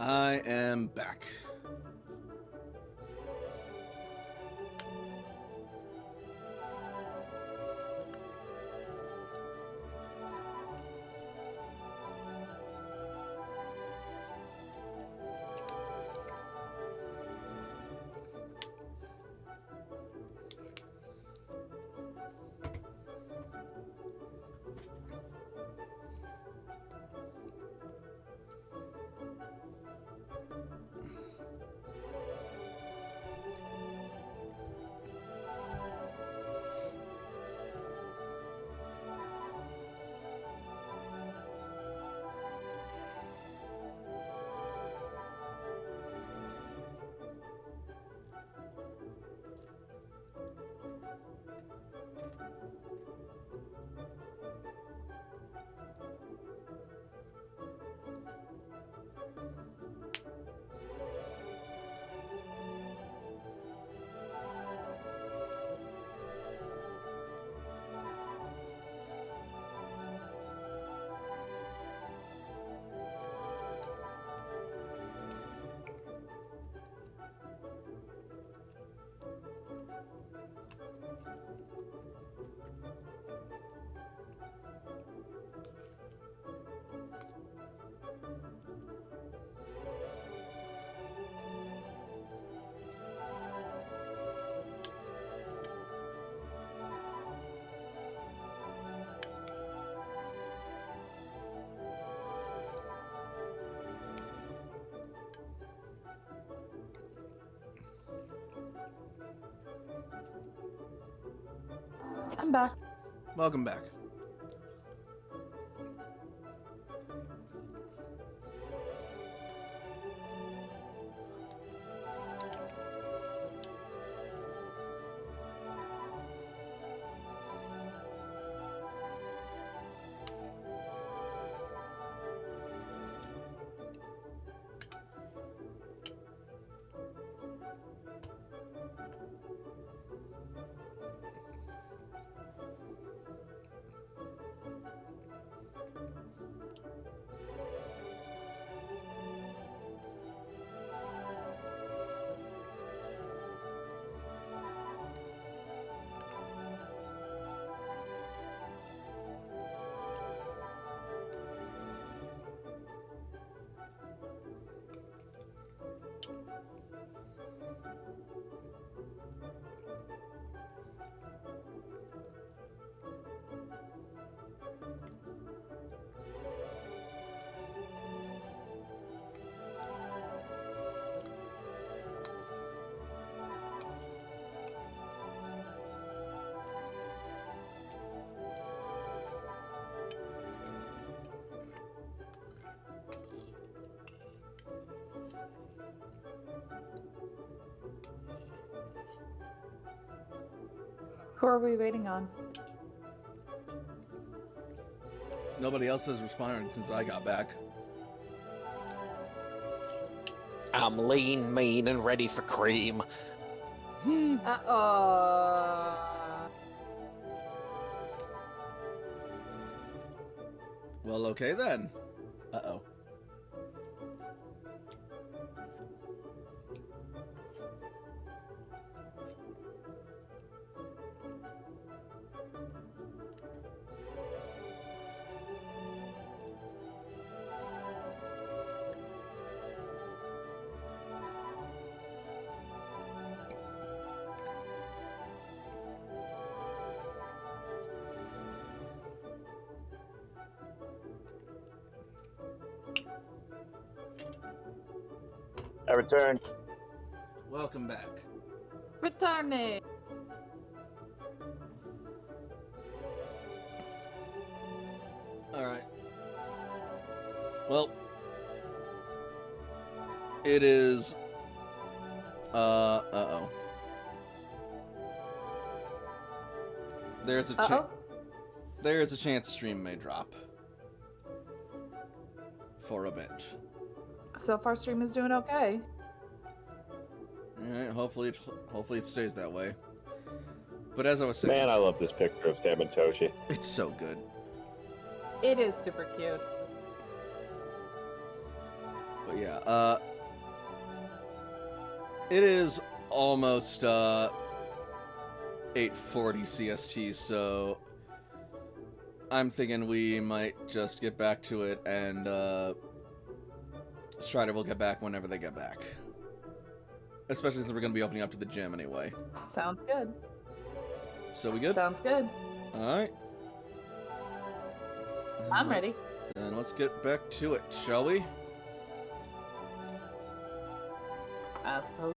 I am back. I'm back. Welcome back. Who are we waiting on? Nobody else has responded since I got back. I'm lean, mean, and ready for cream. Well, okay then. Uh-oh. I returned. Welcome back. Returning. Alright. Well, it is... uh-oh. There's a There's a chance stream may drop. For a bit. So far, stream is doing okay. Alright, hopefully it stays that way. But as I was saying... Man, I love this picture of Sam and Toshi. It's so good. It is super cute. But yeah, it is almost 8:40 CST, so I'm thinking we might just get back to it, and Strider will get back whenever they get back. Especially since we're going to be opening up to the gym anyway. Sounds good. So we good? Sounds good. Alright. I'm ready. And let's get back to it, shall we? I suppose.